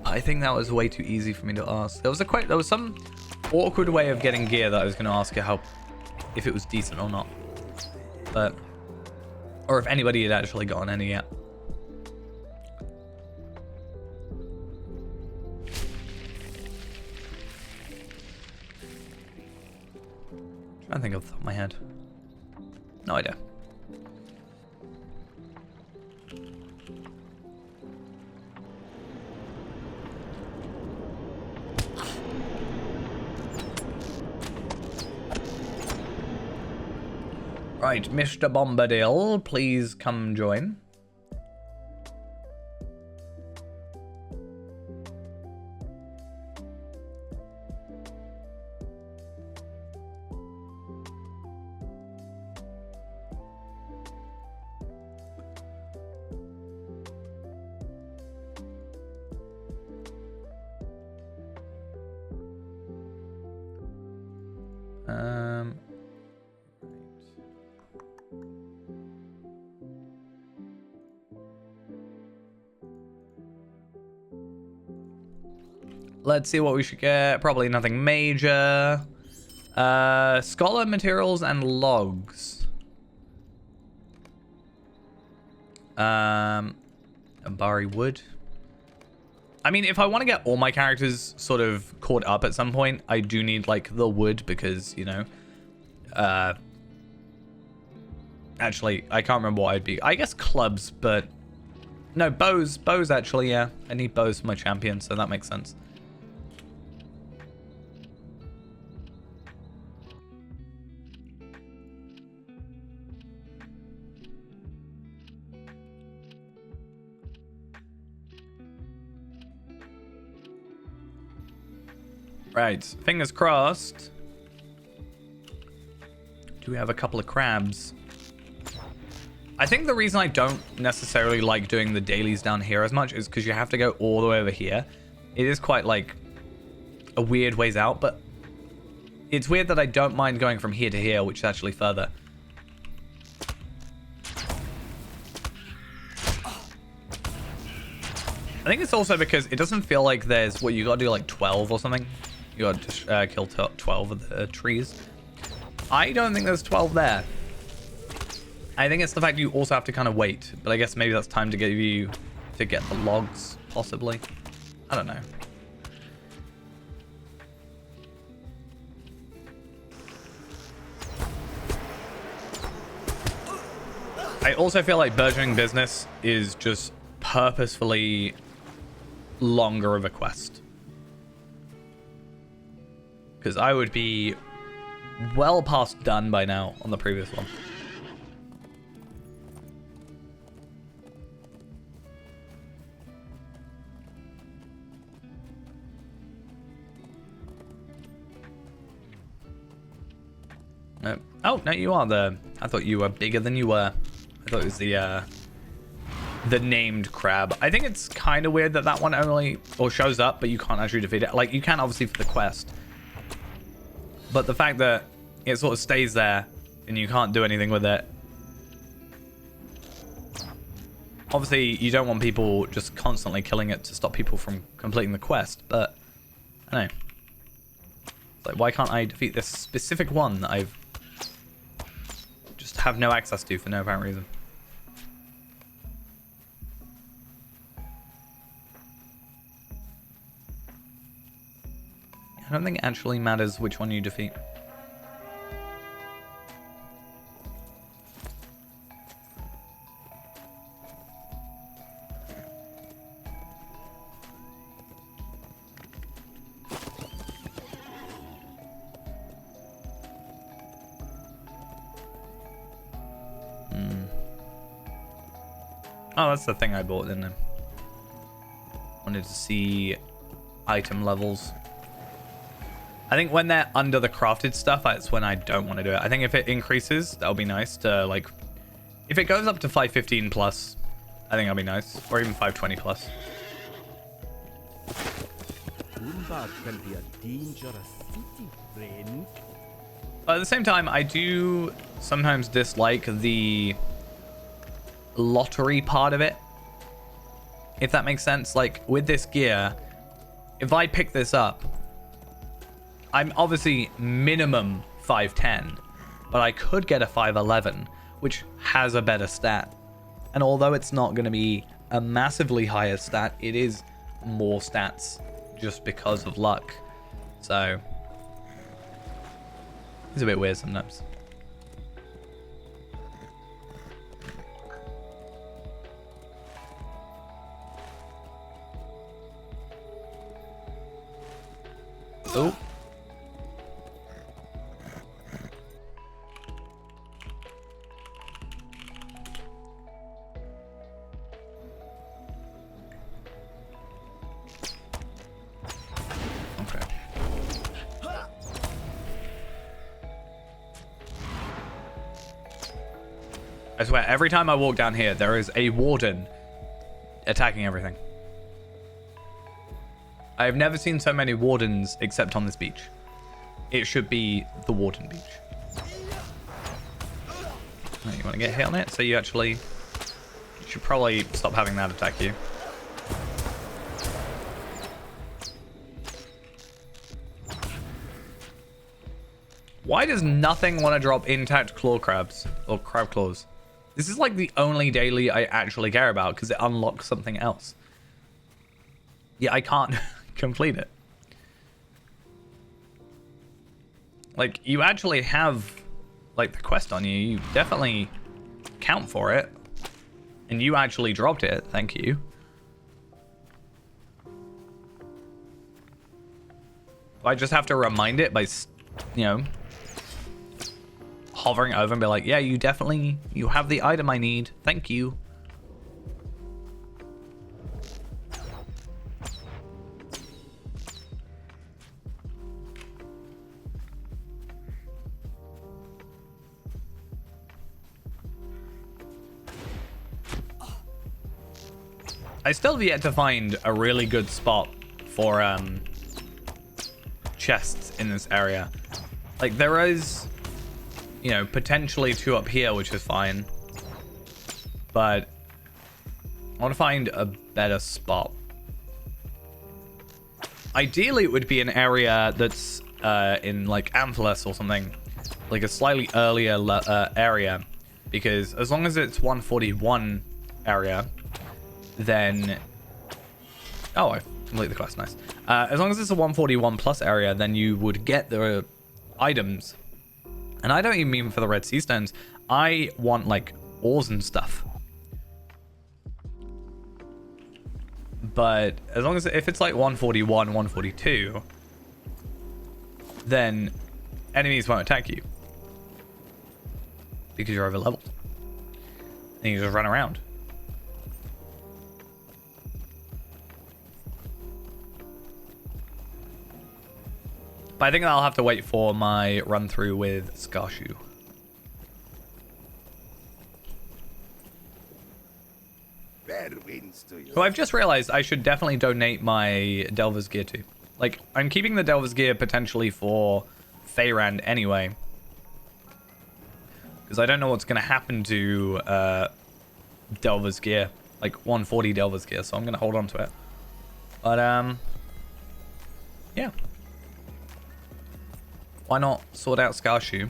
[SPEAKER 1] I think that was way too easy for me to ask. There was some awkward way of getting gear that I was going to ask you if it was decent or not. But, or if anybody had actually gotten any yet. I think off the top of my head. No idea. Right, Mr. Bombadil, please come join. Let's see what we should get. Probably nothing major. Scholar materials and logs. Umbari wood. I mean, if I want to get all my characters sort of caught up at some point, I do need like the wood because, you know, actually, I can't remember what I'd be. I guess clubs, but no, bows. Bows, actually, yeah. I need bows for my champion, so that makes sense. Right, fingers crossed. Do we have a couple of crabs? I think the reason I don't necessarily like doing the dailies down here as much is because you have to go all the way over here. It is quite like a weird ways out, but it's weird that I don't mind going from here to here, which is actually further. I think it's also because it doesn't feel like there's what you gotta do, like 12 or something. You gotta kill 12 of the trees. I don't think there's 12 there. I think it's the fact you also have to kind of wait, but I guess maybe that's time to get the logs, possibly. I don't know. I also feel like burgeoning business is just purposefully longer of a quest. Because I would be well past done by now on the previous one. Oh, no, you are the... I thought you were bigger than you were. I thought it was the named crab. I think it's kind of weird that that one only... or shows up, but you can't actually defeat it. Like, you can obviously for the quest. But the fact that it sort of stays there and you can't do anything with it. Obviously, you don't want people just constantly killing it to stop people from completing the quest, but I don't know. It's like, why can't I defeat this specific one that I've just have no access to for no apparent reason? I don't think it actually matters which one you defeat. Oh, that's the thing I bought, didn't I? Wanted to see item levels. I think when they're under the crafted stuff, that's when I don't want to do it. I think if it increases, that'll be nice to, like... If it goes up to 515 plus, I think that'll be nice. Or even 520 plus.
[SPEAKER 3] Umbar can be a dangerous city, friend.
[SPEAKER 1] But at the same time, I do sometimes dislike the lottery part of it. If that makes sense. Like, with this gear, if I pick this up, I'm obviously minimum 510, but I could get a 511, which has a better stat. And although it's not going to be a massively higher stat, it is more stats just because of luck. So it's a bit weird sometimes. Oh. Okay. I swear, every time I walk down here, there is a warden attacking everything. I have never seen so many wardens except on this beach. It should be the warden beach. Right, you want to get hit on it? So you should probably stop having that attack you. Why does nothing want to drop intact claw crabs or crab claws? This is like the only daily I actually care about because it unlocks something else. Yeah, I can't complete it. Like, you actually have like the quest on you. You definitely count for it. And you actually dropped it. Thank you. I just have to remind it by, you know, hovering over and be like, yeah, you have the item I need. Thank you. I still have yet to find a really good spot for chests in this area. Like, there is, you know, potentially 2 up here, which is fine. But I want to find a better spot. Ideally, it would be an area that's in, like, Amphilis or something. Like, a slightly earlier area. Because as long as it's 141 area, then... Oh, I completed the quest. Nice. As long as it's a 141 plus area, then you would get the items. And I don't even mean for the Red Sea Stones. I want, like, ores and stuff. But as long as... If it's, like, 141, 142, then enemies won't attack you. Because you're over leveled. And you just run around. But I think I'll have to wait for my run through with Scarshoe. Who I've just realized I should definitely donate my Delver's gear to. Like, I'm keeping the Delver's gear potentially for Feyrand anyway. Because I don't know what's going to happen to Delver's gear. Like, 140 Delver's gear, so I'm going to hold on to it. But, yeah. Why not sort out Scarshoe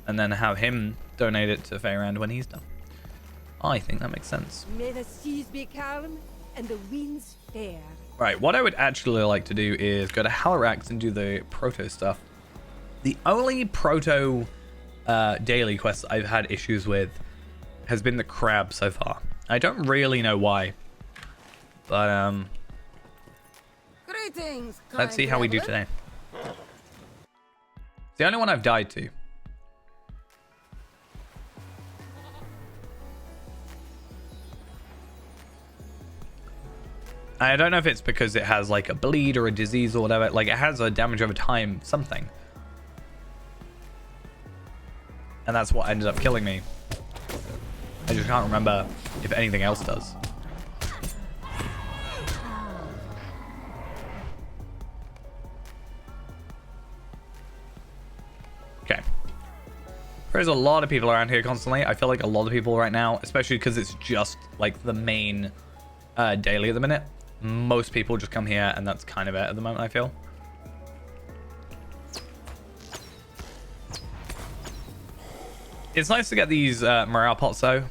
[SPEAKER 1] and then have him donate it to Feyrand when he's done? I think that makes sense.
[SPEAKER 6] May the seas be calm and the winds fair.
[SPEAKER 1] Right, what I would actually like to do is go to Halarax and do the proto stuff. The only proto daily quest I've had issues with has been the crab so far. I don't really know why. But,
[SPEAKER 6] Greetings,
[SPEAKER 1] let's see how we do today. It's the only one I've died to. I don't know if it's because it has like a bleed or a disease or whatever. Like, it has a damage over time something. And that's what ended up killing me. I just can't remember if anything else does. There's a lot of people around here constantly. I feel like a lot of people right now, especially because it's just like the main daily at the minute. Most people just come here and that's kind of it at the moment, I feel. It's nice to get these morale pots though.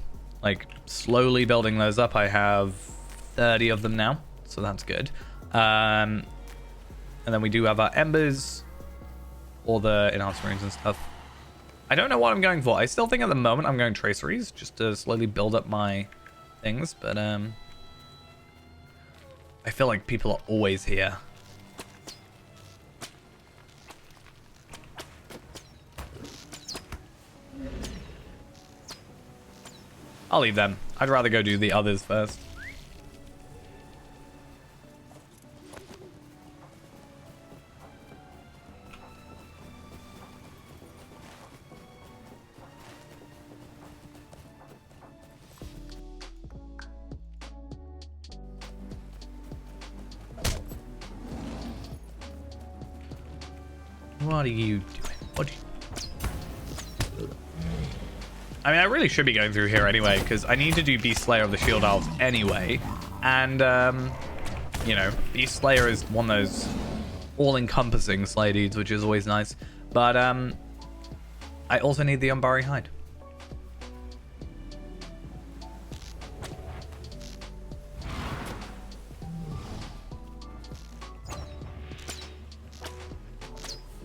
[SPEAKER 1] Like slowly building those up. I have 30 of them now, so that's good. And then we do have our embers, all the enhanced runes and stuff. I don't know what I'm going for. I still think at the moment I'm going traceries just to slowly build up my things, but I feel like people are always here. I'll leave them. I'd rather go do the others first. What are you doing? What? I mean, I really should be going through here anyway, because I need to do Beast Slayer of the Shield Elves anyway. And, you know, Beast Slayer is one of those all-encompassing Slayer deeds, which is always nice. But, I also need the Umbari hide.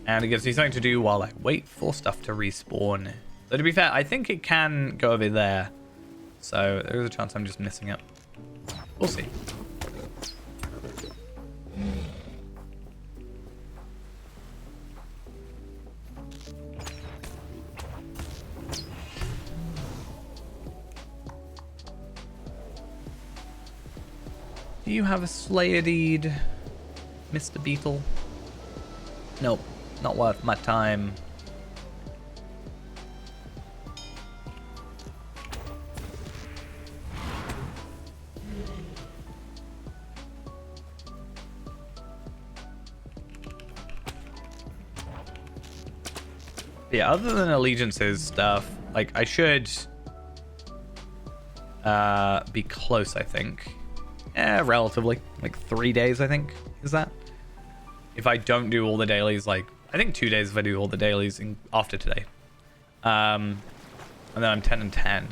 [SPEAKER 1] And it gives me something to do while I wait for stuff to respawn. So to be fair, I think it can go over there. So there's a chance I'm just missing it. We'll see. Do you have a Slayer deed, Mr. Beetle? Nope. Not worth my time. Yeah, other than allegiances stuff, like I should be close, I think. Relatively. Like 3 days, I think, is that? If I don't do all the dailies, like I think 2 days if I do all the dailies after today. And then I'm 10 and 10.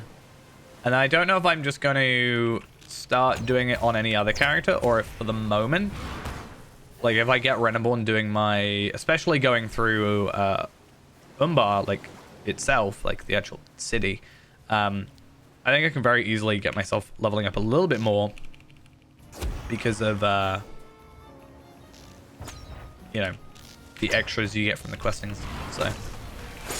[SPEAKER 1] And I don't know if I'm just going to start doing it on any other character or if for the moment, like if I get Reneborn doing my, especially going through Umbar, like itself, like the actual city, I think I can very easily get myself leveling up a little bit more because of, you know, the extras you get from the questings. So,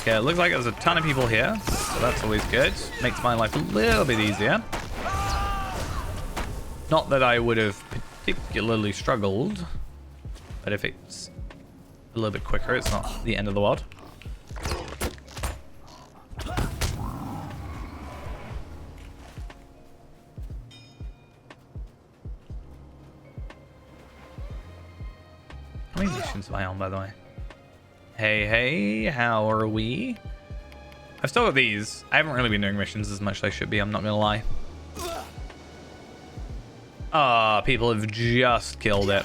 [SPEAKER 1] okay, it looks like there's a ton of people here, so that's always good. Makes my life a little bit easier. Not that I would have particularly struggled, but if it's a little bit quicker, it's not the end of the world. How many missions am I on, by the way? Hey, how are we? I've still got these. I haven't really been doing missions as much as I should be, I'm not gonna lie. Ah, people have just killed it.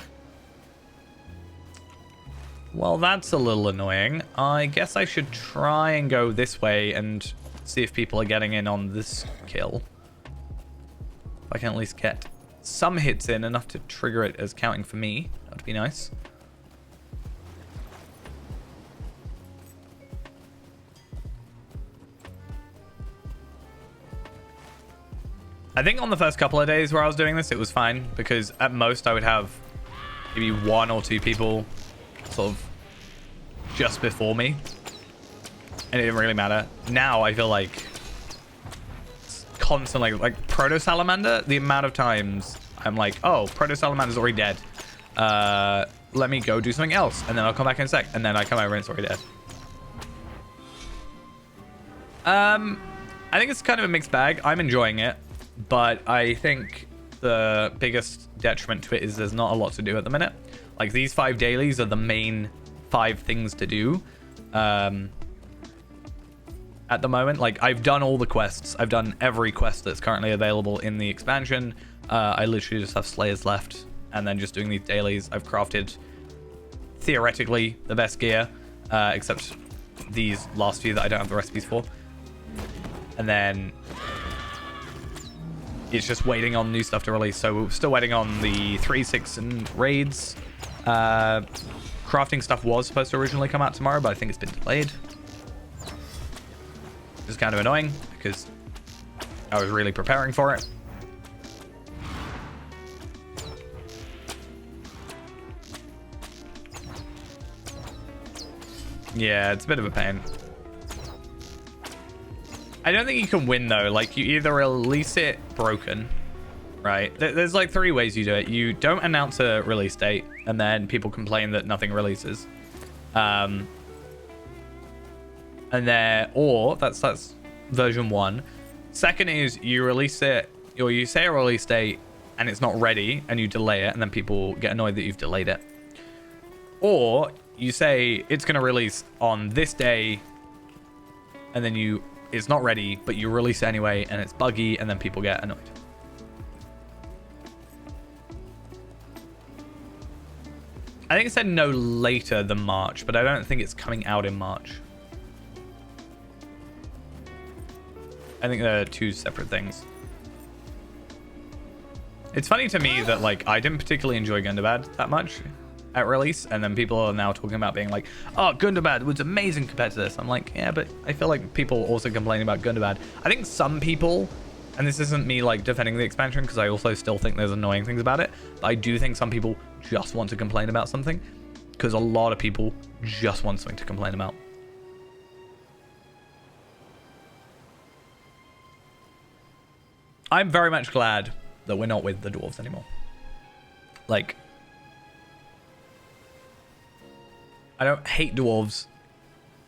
[SPEAKER 1] Well, that's a little annoying. I guess I should try and go this way and see if people are getting in on this kill. If I can at least get some hits in, enough to trigger it as counting for me. That'd be nice. I think on the first couple of days where I was doing this, it was fine because at most I would have maybe 1 or 2 people sort of just before me, and it didn't really matter. Now I feel like it's constantly, like Proto Salamander, the amount of times I'm like, oh, Proto Salamander's already dead. Let me go do something else, and then I'll come back in a sec, and then I come over and it's already dead. I think it's kind of a mixed bag. I'm enjoying it. But I think the biggest detriment to it is there's not a lot to do at the minute. Like these 5 dailies are the main 5 things to do. at the moment. Like, I've done all the quests. I've done every quest that's currently available in the expansion. I literally just have Slayers left, and then just doing these dailies. I've crafted, theoretically, the best gear, except these last few that I don't have the recipes for. And then it's just waiting on new stuff to release. So we're still waiting on the 3, 6, and raids. Crafting stuff was supposed to originally come out tomorrow, but I think it's been delayed. It's kind of annoying because I was really preparing for it. Yeah, it's a bit of a pain. I don't think you can win, though. Like, you either release it broken, right? There's like 3 ways you do it. You don't announce a release date, and then people complain that nothing releases. And then, or that's version 1. Second is you release it, or you say a release date, and it's not ready, and you delay it, and then people get annoyed that you've delayed it. Or you say it's going to release on this day, and then it's not ready, but you release it anyway, and it's buggy, and then people get annoyed. I think it said no later than March, but I don't think it's coming out in March. I think they're 2 separate things. It's funny to me that, like, I didn't particularly enjoy Gundabad that much at release, and then people are now talking about being like, oh, Gundabad was amazing compared to this. I'm like, yeah, but I feel like people also complain about Gundabad. I think some people, and this isn't me like defending the expansion because I also still think there's annoying things about it, but I do think some people just want to complain about something, because a lot of people just want something to complain about. I'm very much glad that we're not with the dwarves anymore. Like, I don't hate dwarves,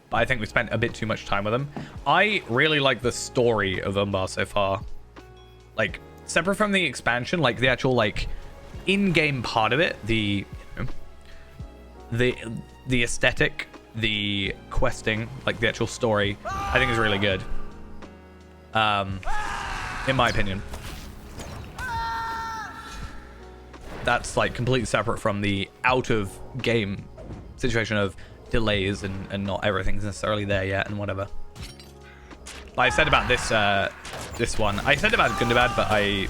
[SPEAKER 1] but I think we spent a bit too much time with them. I really like the story of Umbar so far. Like, separate from the expansion, like the actual like in-game part of it, the aesthetic, the questing, like the actual story, I think is really good. In my opinion. That's like completely separate from the out of game situation of delays and not everything's necessarily there yet and whatever. But I said about this one, I said about Gundabad, but I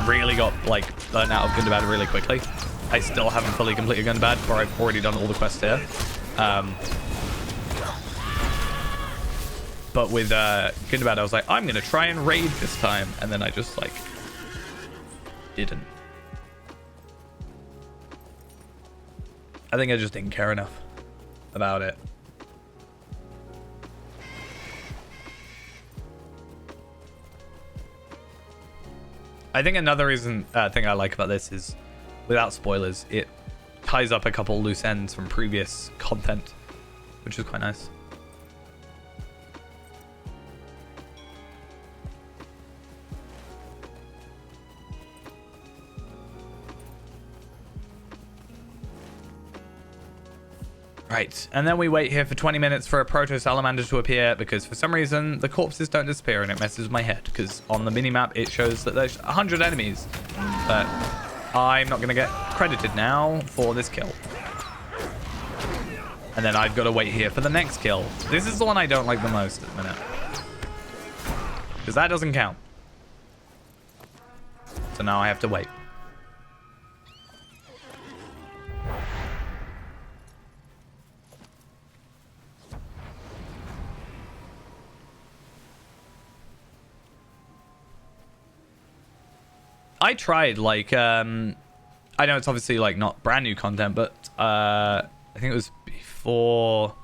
[SPEAKER 1] really got like burnt out of Gundabad really quickly. I still haven't fully completed Gundabad, where I've already done all the quests here. But with Gundabad, I was like, I'm gonna try and raid this time, and then I just like didn't. I think I just didn't care enough about it. I think another reason thing I like about this is, without spoilers, it ties up a couple loose ends from previous content, which is quite nice. Right, and then we wait here for 20 minutes for a proto-salamander to appear, because for some reason the corpses don't disappear, and it messes with my head, because on the minimap it shows that there's 100 enemies. But I'm not going to get credited now for this kill. And then I've got to wait here for the next kill. This is the one I don't like the most at the minute, because that doesn't count. So now I have to wait. I tried, like, I know it's obviously, like, not brand new content, but I think it was before...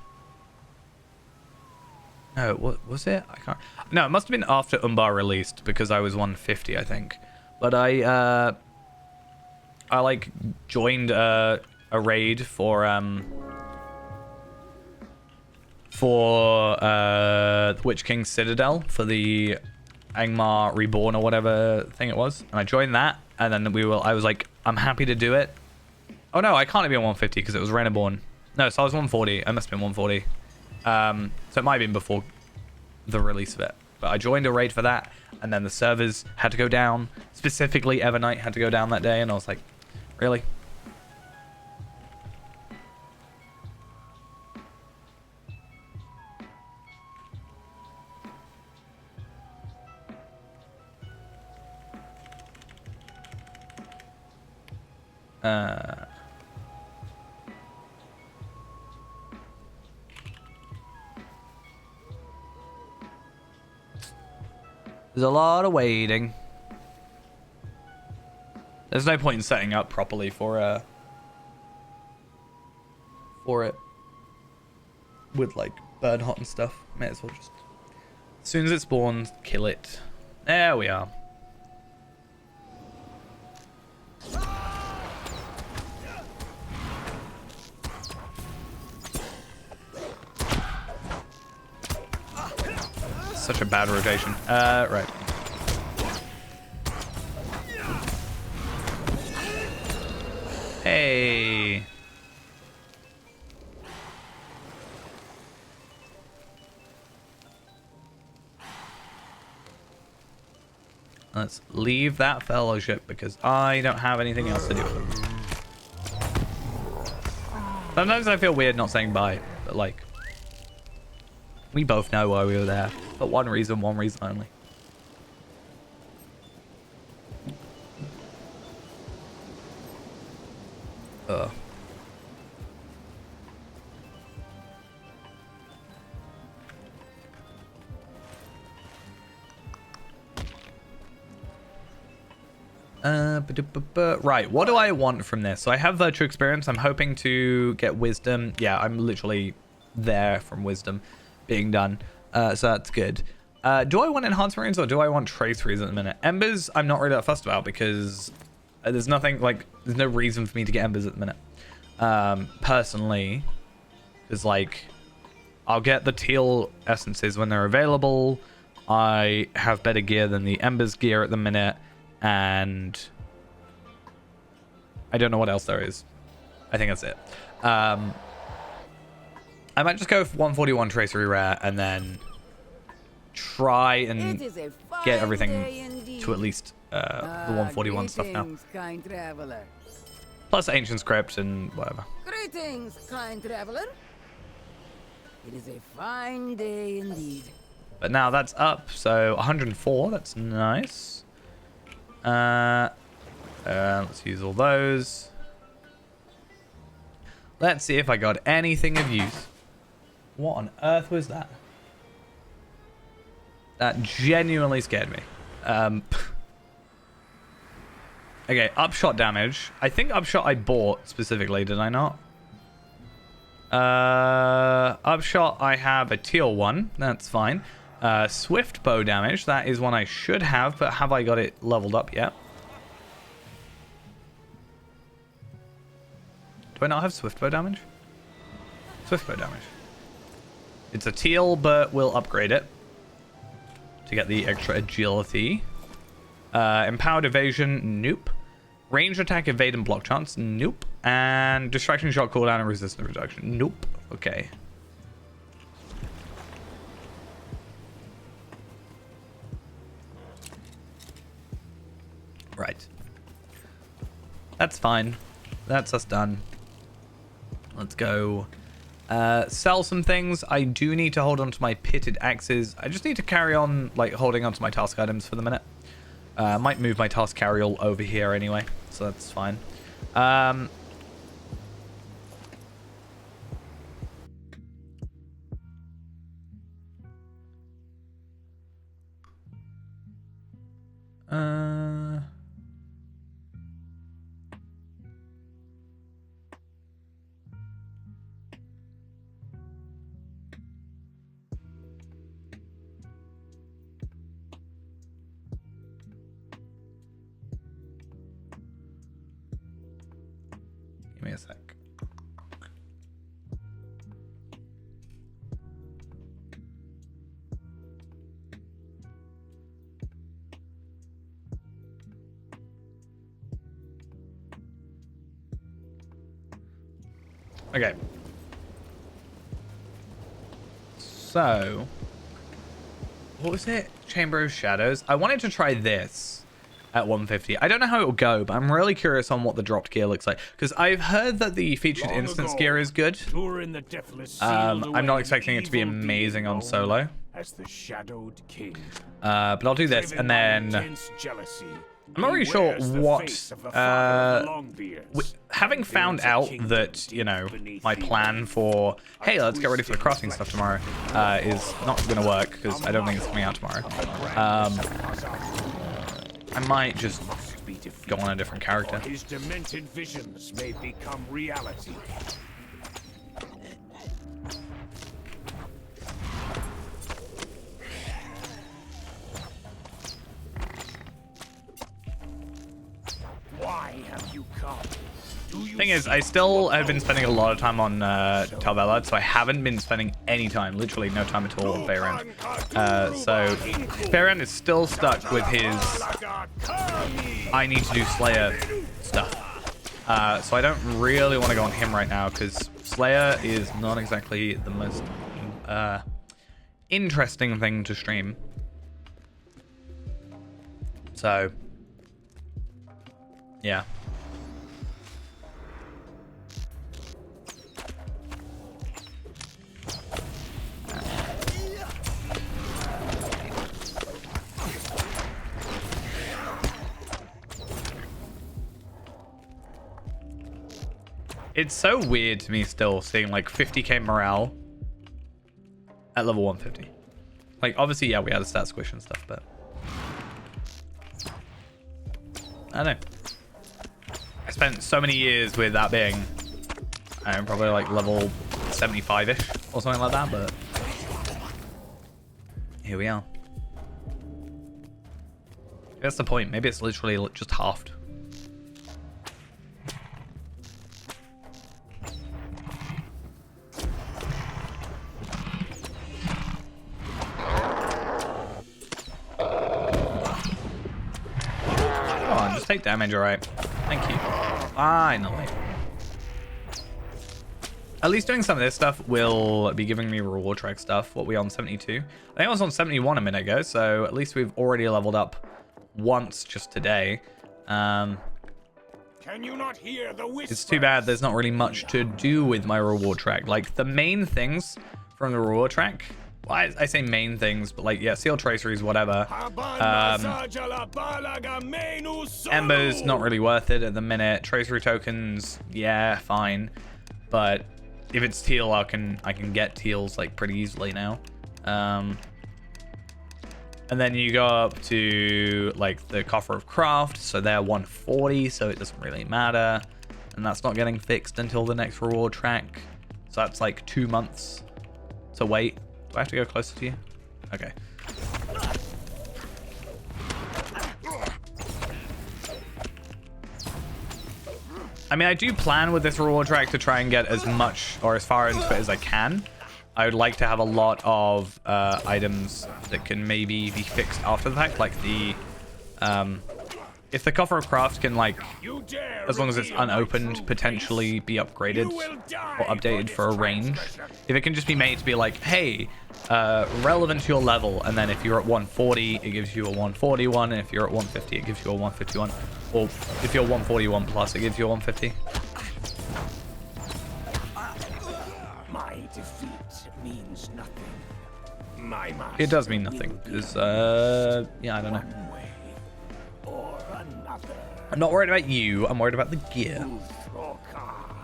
[SPEAKER 1] No, what was it? I can't... No, it must have been after Umbar released, because I was 150, I think. But I like, joined a raid for the Witch King's Citadel, for the Angmar Reborn or whatever thing it was, and I joined that, and then I was like, I'm happy to do it. Oh no, I can't be on 150 because it was Renaborn. No, so I was 140. I must have been 140. So it might have been before the release of it. But I joined a raid for that, and then the servers had to go down. Specifically, Evernight had to go down that day, and I was like, really? There's a lot of waiting. There's no point in setting up properly for it with like bird hot and stuff. May as well just, as soon as it spawns, kill it. There we are. Such a bad rotation. Right. Hey. Let's leave that fellowship because I don't have anything else to do with them. Sometimes I feel weird not saying bye, but like, we both know why we were there. For one reason only. Ugh. Right, what do I want from this? So I have virtue experience. I'm hoping to get wisdom. Yeah, I'm literally there from wisdom being done. So that's good. Do I want enhanced marines or do I want traceries at the minute? Embers, I'm not really that fussed about because there's nothing like, there's no reason for me to get embers at the minute. Personally, because like, I'll get the teal essences when they're available. I have better gear than the embers gear at the minute. And I don't know what else there is. I think that's it. I might just go for 141 tracery rare and then try and get everything to at least the 141 stuff now.
[SPEAKER 6] Kind traveler.
[SPEAKER 1] Plus ancient script and whatever.
[SPEAKER 6] Greetings, kind traveler. It is a fine day indeed.
[SPEAKER 1] But now that's up, so 104. That's nice. Let's use all those. Let's see if I got anything of use. What on earth was that? That genuinely scared me. Okay, upshot damage. I think upshot I bought specifically, did I not? Upshot, I have a teal one. That's fine. Swift bow damage. That is one I should have, but have I got it leveled up yet? Do I not have swift bow damage? Swift bow damage. It's a teal, but we'll upgrade it to get the extra agility. Empowered evasion, nope. Range attack, evade, and block chance, nope. And distraction shot cooldown and resistance reduction, nope. Okay. Right. That's fine. That's us done. Let's go sell some things. I do need to hold on to my pitted axes. I just need to carry on like holding on to my task items for the minute. I might move my task carryall over here anyway, so that's fine. Give me a sec. Okay. So, What was it? Chamber of Shadows. I wanted to try this at 150. I don't know how it will go, but I'm really curious on what the dropped gear looks like. Because I've heard that the featured instance gear is good. I'm not expecting it to be amazing on solo.
[SPEAKER 7] As the shadowed king.
[SPEAKER 1] But I'll do this, and then I'm not really sure what. Having found out that, you know, my plan for, hey, let's get ready for the crafting stuff tomorrow, is not going to work because I don't think it's coming out tomorrow. I might just go on a different character.
[SPEAKER 7] His demented visions may become reality. Why have you come?
[SPEAKER 1] Thing is, I still have been spending a lot of time on Talbellad, so I haven't been spending any time, literally no time at all on Faerend. So Faerend is still stuck with his I need to do Slayer stuff. So I don't really want to go on him right now, because Slayer is not exactly the most interesting thing to stream. So, yeah. It's so weird to me still seeing like 50k morale at level 150. Like, obviously, yeah, we had a stat squish and stuff, but I don't know. I spent so many years with that being, I don't know, probably like level 75-ish or something like that, but here we are. That's the point. Maybe it's literally just halved. Take damage, alright. Thank you. Finally. At least doing some of this stuff will be giving me reward track stuff. What are we on? 72? I think I was on 71 a minute ago, so at least we've already leveled up once just today.
[SPEAKER 7] Can you not hear the whispers?
[SPEAKER 1] It's too bad there's not really much to do with my reward track. Like, the main things from the reward track, well, I say main things, but like, yeah, seal traceries, whatever. Ember's not really worth it at the minute. Tracery tokens, yeah, fine. But if it's teal, I can get teals like pretty easily now. And then you go up to like the Coffer of Craft, so they're 140, so it doesn't really matter. And that's not getting fixed until the next reward track. So that's like 2 months to wait. Do I have to go closer to you? Okay. I mean, I do plan with this reward track to try and get as much or as far into it as I can. I would like to have a lot of items that can maybe be fixed after the fact, like the if the Coffer of Craft can, like, as long as it's unopened, potentially be upgraded or updated for a range. If it can just be made to be like, hey, relevant to your level, and then if you're at 140, it gives you a 141, and if you're at 150, it gives you a 151, or if you're 141 plus, it gives you a 150.
[SPEAKER 7] My defeat means nothing. My master,
[SPEAKER 1] It does mean nothing, because, yeah, I don't know. I'm not worried about you, I'm worried about the gear.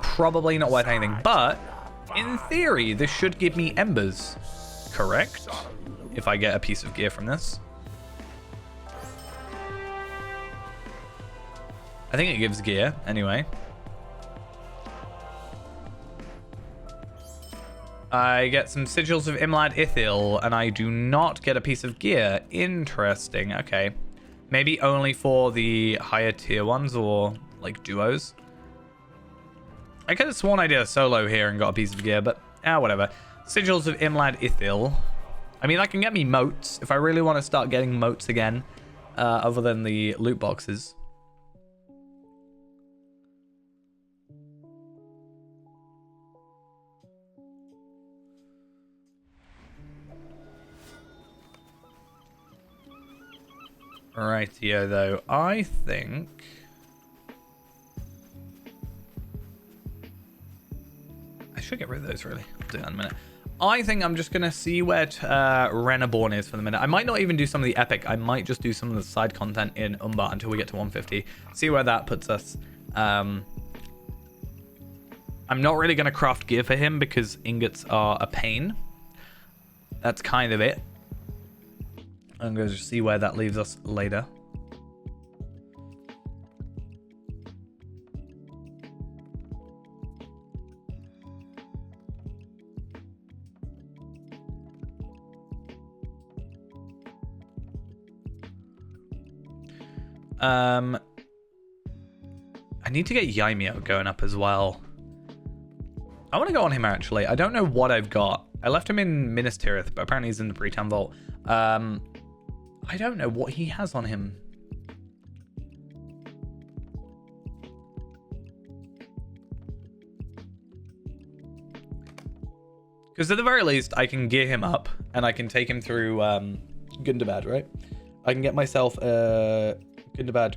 [SPEAKER 1] Probably not worth anything, but in theory, this should give me embers, correct? If I get a piece of gear from this. I think it gives gear, anyway. I get some sigils of Imlad Ithil, and I do not get a piece of gear. Interesting, okay. Maybe only for the higher tier ones or like duos. I could have sworn I did a solo here and got a piece of gear, but whatever. Sigils of Imlad Ithil. I mean, that can get me moats if I really want to start getting moats again, other than the loot boxes. Rightio, though. I think... I should get rid of those, really. I'll do that in a minute. I think I'm just going to see where Renaborn is for the minute. I might not even do some of the epic. I might just do some of the side content in Umbar until we get to 150. See where that puts us. I'm not really going to craft gear for him because ingots are a pain. That's kind of it. I'm going to just see where that leaves us later. I need to get Yaimio going up as well. I want to go on him, actually. I don't know what I've got. I left him in Minas Tirith, but apparently he's in the Pre-Town Vault. I don't know what he has on him. Because at the very least, I can gear him up, and I can take him through Gundabad, right? I can get myself a Gundabad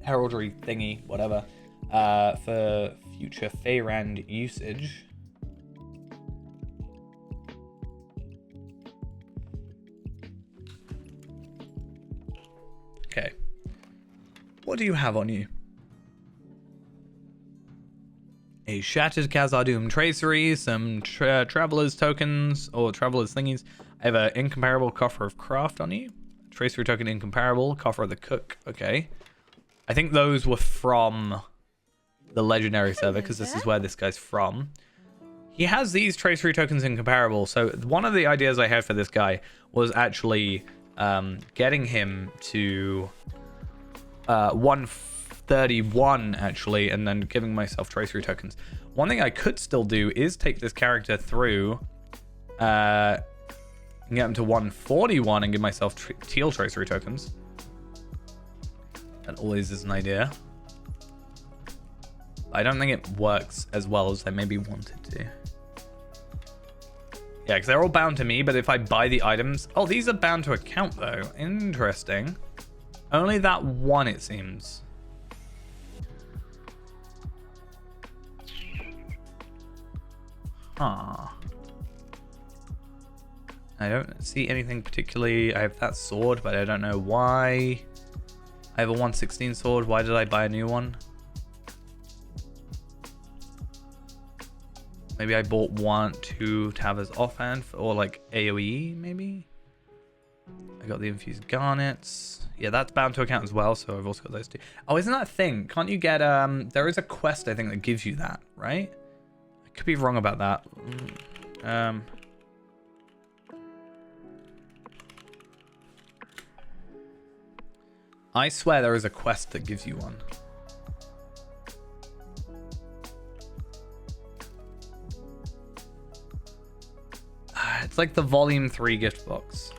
[SPEAKER 1] heraldry thingy, whatever, for future Feyrand usage. Okay. What do you have on you? A Shattered Khazad-dûm tracery, some Traveler's tokens, or Traveler's thingies. I have an Incomparable Coffer of Craft on you. Tracery token Incomparable, Coffer of the Cook. Okay. I think those were from the Legendary server, because this is where this guy's from. He has these Tracery tokens Incomparable, so one of the ideas I had for this guy was actually getting him to 131, actually, and then giving myself Tracery tokens. One thing I could still do is take this character through... and get him to 141 and give myself teal tracery tokens. That always is an idea. I don't think it works as well as I maybe wanted to. Yeah, because they're all bound to me, but if I buy the items... Oh, these are bound to account, though. Interesting. Only that one, it seems. Huh. I don't see anything particularly. I have that sword, but I don't know why. I have a 116 sword. Why did I buy a new one? Maybe I bought one to have as offhand, or like AoE, maybe? I got the infused garnets. Yeah, that's bound to account as well, so I've also got those two. Oh, isn't that a thing? Can't you get, there is a quest, I think, that gives you that, right? I could be wrong about that. I swear there is a quest that gives you one. It's like the Volume 3 gift box.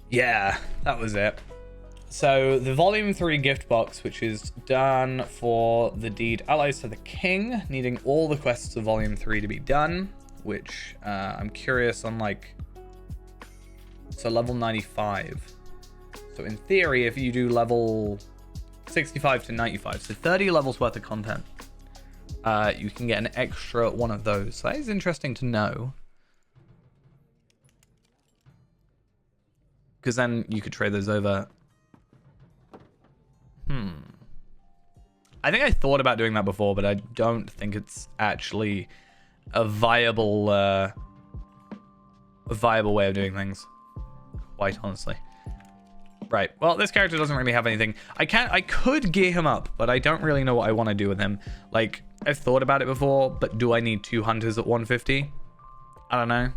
[SPEAKER 1] Yeah, that was it. So the Volume 3 gift box, which is done for the deed Allies to the King, needing all the quests of Volume 3 to be done, which I'm curious on, like, so level 95. So in theory, if you do level 65 to 95, so 30 levels worth of content, you can get an extra one of those. So that is interesting to know. Because then you could trade those over. I think I thought about doing that before, but I don't think it's actually a viable way of doing things, quite honestly. Right. Well, this character doesn't really have anything. I could gear him up, but I don't really know what I want to do with him. Like, I've thought about it before, but do I need 2 hunters at 150? I don't know.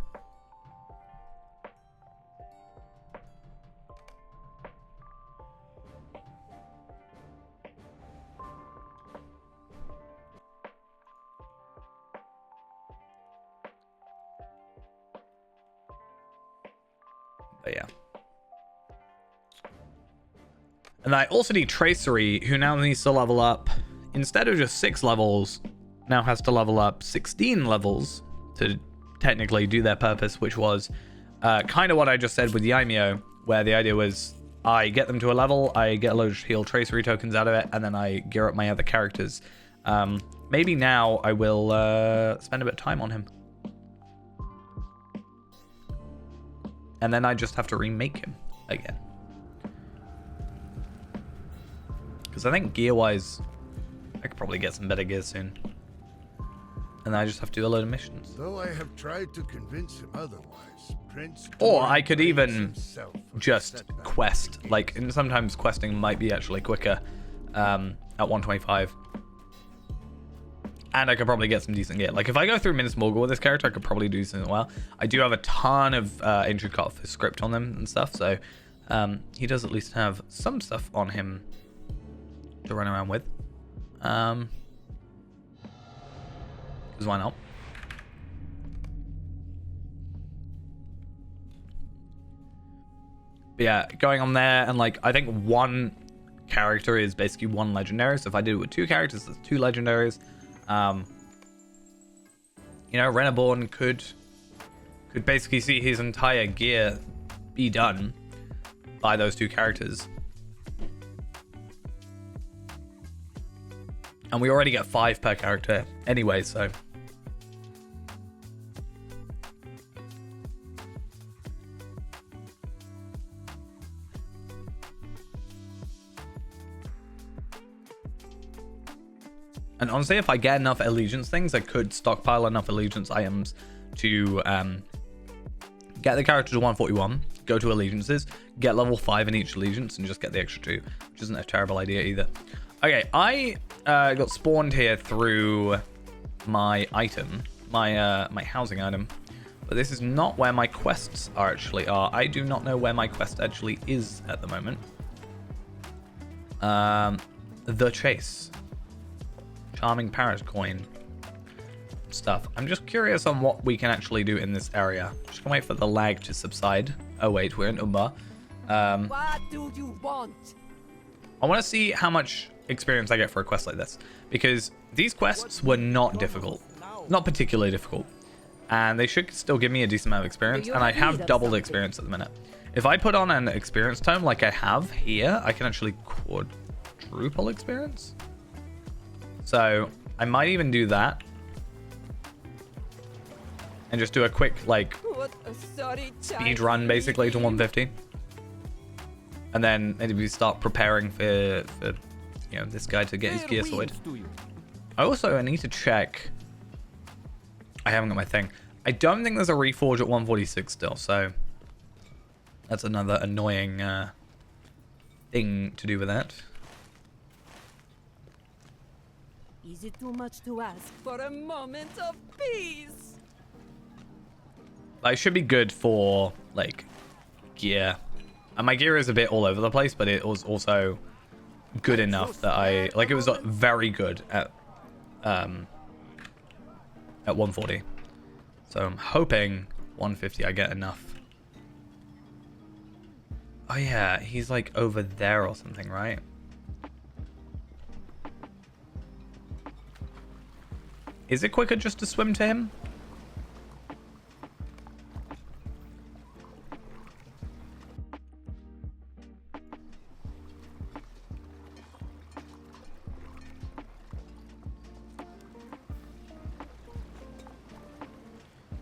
[SPEAKER 1] But yeah. And I also need Tracery, who now needs to level up. Instead of just 6 levels, now has to level up 16 levels to technically do their purpose, which was kind of what I just said with Yaimyo, where the idea was I get them to a level, I get a load of heal tracery tokens out of it, and then I gear up my other characters. Maybe now I will spend a bit of time on him. And then I just have to remake him again. Because I think gear-wise, I could probably get some better gear soon. And then I just have to do a load of missions.
[SPEAKER 8] Though I have tried to convince him otherwise, Prince.
[SPEAKER 1] Or I could even just quest. Like, and sometimes questing might be actually quicker at 125. And I could probably get some decent gear. Like, if I go through Minas Morgul with this character, I could probably do something well. I do have a ton of intricate script on them and stuff, so he does at least have some stuff on him to run around with. Because why not? But yeah, going on there, and like, I think one character is basically one legendary. So if I did it with two characters, that's two legendaries. You know, Renaborn could basically see his entire gear be done by those two characters. And we already get 5 per character anyway, so. And honestly, if I get enough allegiance things, I could stockpile enough allegiance items to get the character to 141, go to allegiances, get level 5 in each allegiance, and just get the extra 2, which isn't a terrible idea either. Okay, I got spawned here through my item, my housing item, but this is not where my quests actually are. I do not know where my quest actually is at the moment. The chase. Charming parrot coin stuff. I'm just curious on what we can actually do in this area. Just gonna wait for the lag to subside. Oh wait, we're in Umbar.
[SPEAKER 6] What do you want?
[SPEAKER 1] I want to see how much experience I get for a quest like this, because these quests were not difficult, not particularly difficult, and they should still give me a decent amount of experience, and I have doubled experience at the minute. If I put on an experience tome like I have here, I can actually quadruple experience. So I might even do that and just do a quick like speed run basically to 150, and then maybe we start preparing for you know, this guy to get his gear sorted. I need to check. I haven't got my thing. I don't think there's a reforge at 146 still, so that's another annoying thing to do with that.
[SPEAKER 6] Is it too much to ask for a moment of peace?
[SPEAKER 1] I should be good for like gear, and my gear is a bit all over the place, but it was also good enough that I like, it was very good at 140, so I'm hoping 150 I get enough. Oh yeah, he's like over there or something, right? Is it quicker just to swim to him?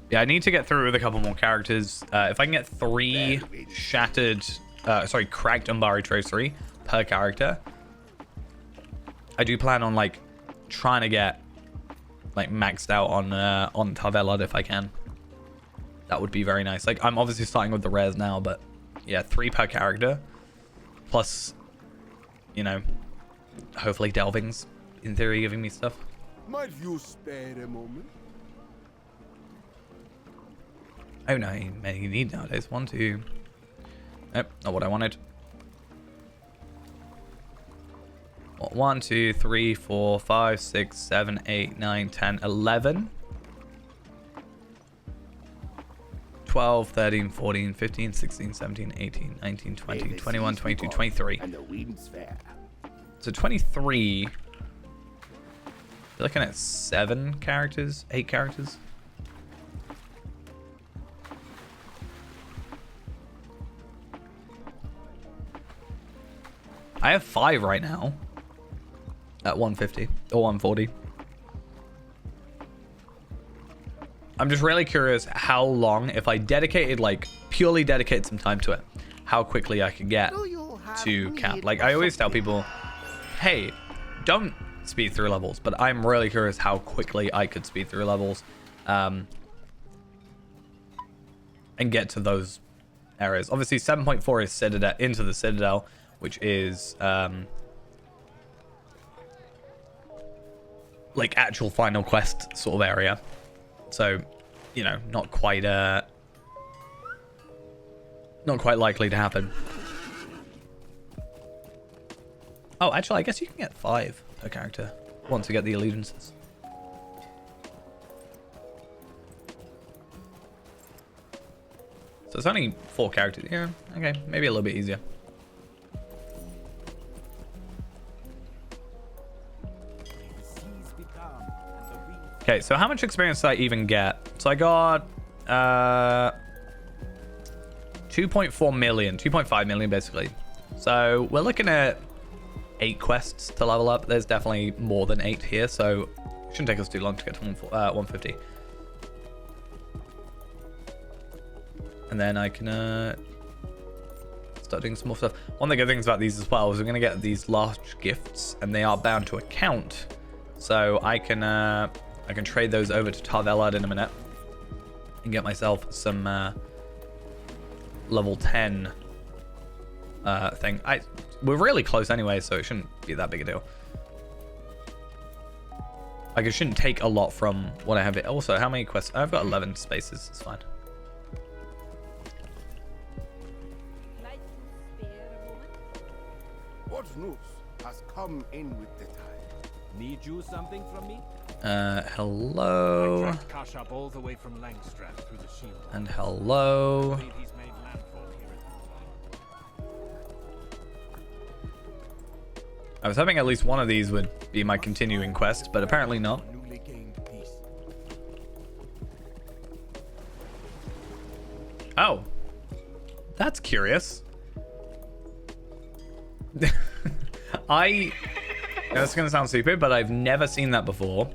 [SPEAKER 1] Yeah, I need to get through with a couple more characters. If I can get 3 cracked Umbari tracery per character, I do plan on like trying to get like maxed out on Tarvelad if I can. That would be very nice. Like, I'm obviously starting with the rares now, but yeah, 3 per character, plus, you know, hopefully delvings in theory giving me stuff.
[SPEAKER 8] Might you spare a moment?
[SPEAKER 1] Oh no, many you need nowadays. 1, 2. Nope, not what I wanted. 1, 2, 3, 4, 5, 6, 7, 8, 9, 10, 11. 12, 13, 14, 15, 16, 17, 18, 19, 20, 21, 22, 23. So 23. You're looking at 7 characters, 8 characters. I have 5 right now at 150 or 140. I'm just really curious how long, if I dedicated, like, purely dedicated some time to it, how quickly I could get to cap. Like, I always tell people, hey, don't speed through levels, but I'm really curious how quickly I could speed through levels and get to those areas. Obviously, 7.4 is Citadel, into the Citadel, which is like actual final quest sort of area. So, you know, not quite likely to happen. Oh, actually, I guess you can get 5 per character once you get the allegiances. So it's only 4 characters. Yeah, okay, maybe a little bit easier. Okay, so how much experience did I even get? So I got 2.4 million, 2.5 million basically. So we're looking at 8 quests to level up. There's definitely more than 8 here, so it shouldn't take us too long to get to 150. And then I can start doing some more stuff. One of the good things about these as well is we're going to get these large gifts, and they are bound to account. So I can trade those over to Tarvelad in a minute and get myself some level 10 thing. We're really close anyway, so it shouldn't be that big a deal. Like, it shouldn't take a lot from what I have. Also, how many quests? I've got 11 spaces. It's fine.
[SPEAKER 8] What news has come in with the tide?
[SPEAKER 3] Need you something from me?
[SPEAKER 1] Hello.
[SPEAKER 7] I tracked Kashab all the way from Langstrand through the shield.
[SPEAKER 1] And hello.
[SPEAKER 7] I believe he's made landfall here at
[SPEAKER 1] I was hoping at least one of these would be my continuing quest, but apparently not.
[SPEAKER 8] Newly gained peace.
[SPEAKER 1] Oh. That's curious. That's gonna sound stupid, but I've never seen that before.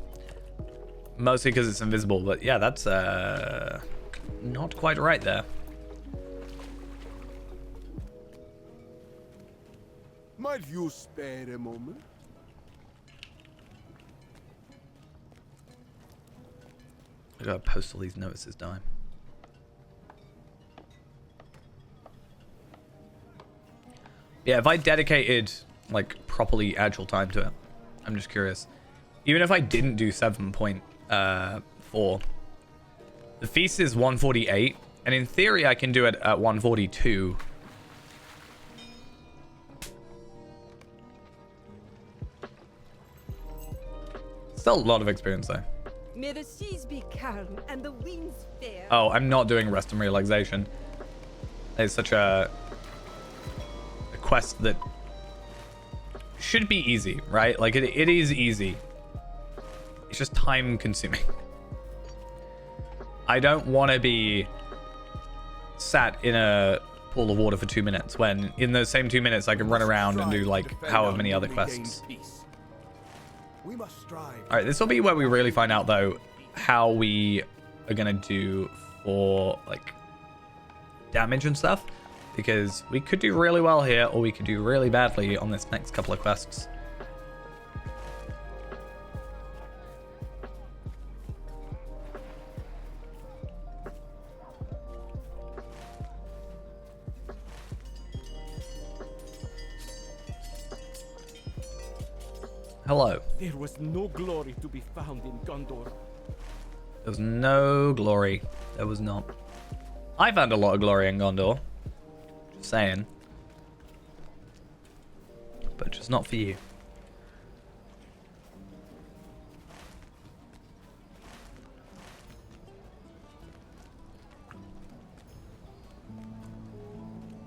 [SPEAKER 1] Mostly because it's invisible, but yeah, that's not quite right there.
[SPEAKER 8] Might you spare a moment?
[SPEAKER 1] I gotta post all these notices, don't I? Yeah, if I dedicated like properly agile time to it, I'm just curious. Even if I didn't do 7.4, the feast is 148, and in theory I can do it at 142. Still a lot of experience though.
[SPEAKER 6] May the seas be calm and the winds fair.
[SPEAKER 1] Oh, I'm not doing rest and realization. It's such a quest that should be easy, right? Like it is easy. It's just time consuming. I don't want to be sat in a pool of water for 2 minutes when in those same 2 minutes I can run around and do like however many other quests.
[SPEAKER 8] We must strive.
[SPEAKER 1] All right, this will be where we really find out though how we are gonna do for like damage and stuff, because we could do really well here or we could do really badly on this next couple of quests. Hello.
[SPEAKER 3] There was no glory to be found in Gondor.
[SPEAKER 1] There was no glory. There was not. I found a lot of glory in Gondor. Just saying. But just not for you.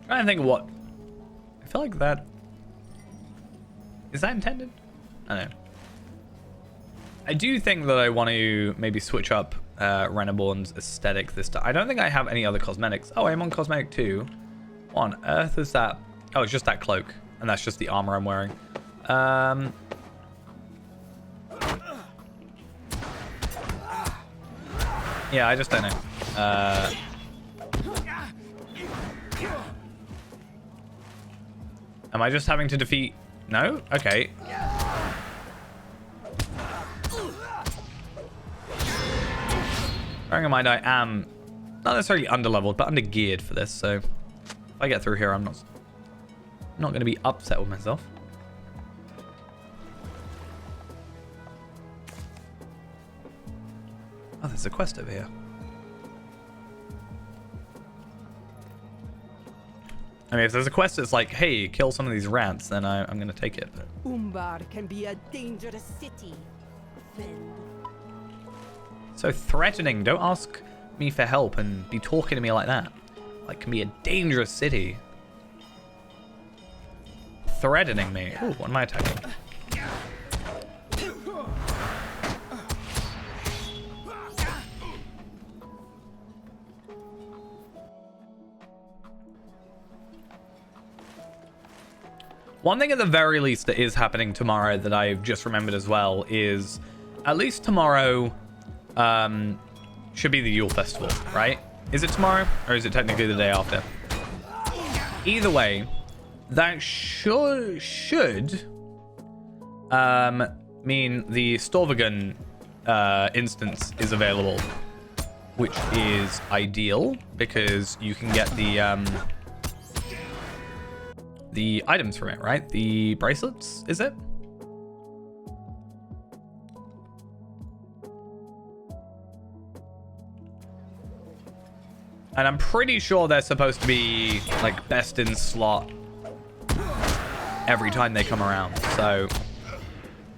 [SPEAKER 1] Trying to think of what. I feel like that. Is that intended? I don't know. I do think that I want to maybe switch up Reneborn's aesthetic this time. I don't think I have any other cosmetics. Oh, I'm on cosmetic 2. What on earth is that? Oh, it's just that cloak. And that's just the armor I'm wearing. Yeah, I just don't know. Am I just having to defeat... No? Okay. Bearing in mind, I am not necessarily underleveled, but undergeared for this, so if I get through here, I'm not going to be upset with myself. Oh, there's a quest over here. I mean, if there's a quest that's like, hey, kill some of these rats, then I'm going to take it. But...
[SPEAKER 6] Umbar can be a dangerous city. Friend.
[SPEAKER 1] So threatening. Don't ask me for help and be talking to me like that. Like, can be a dangerous city. Threatening me. Ooh, what am I attacking? One thing at the very least that is happening tomorrow that I've just remembered as well is at least tomorrow should be the Yule Festival, right? Is it tomorrow or is it technically the day after? Either way, that should mean the Storvagun instance is available, which is ideal because you can get the items from it, right? The bracelets, is it? And I'm pretty sure they're supposed to be like best in slot every time they come around. So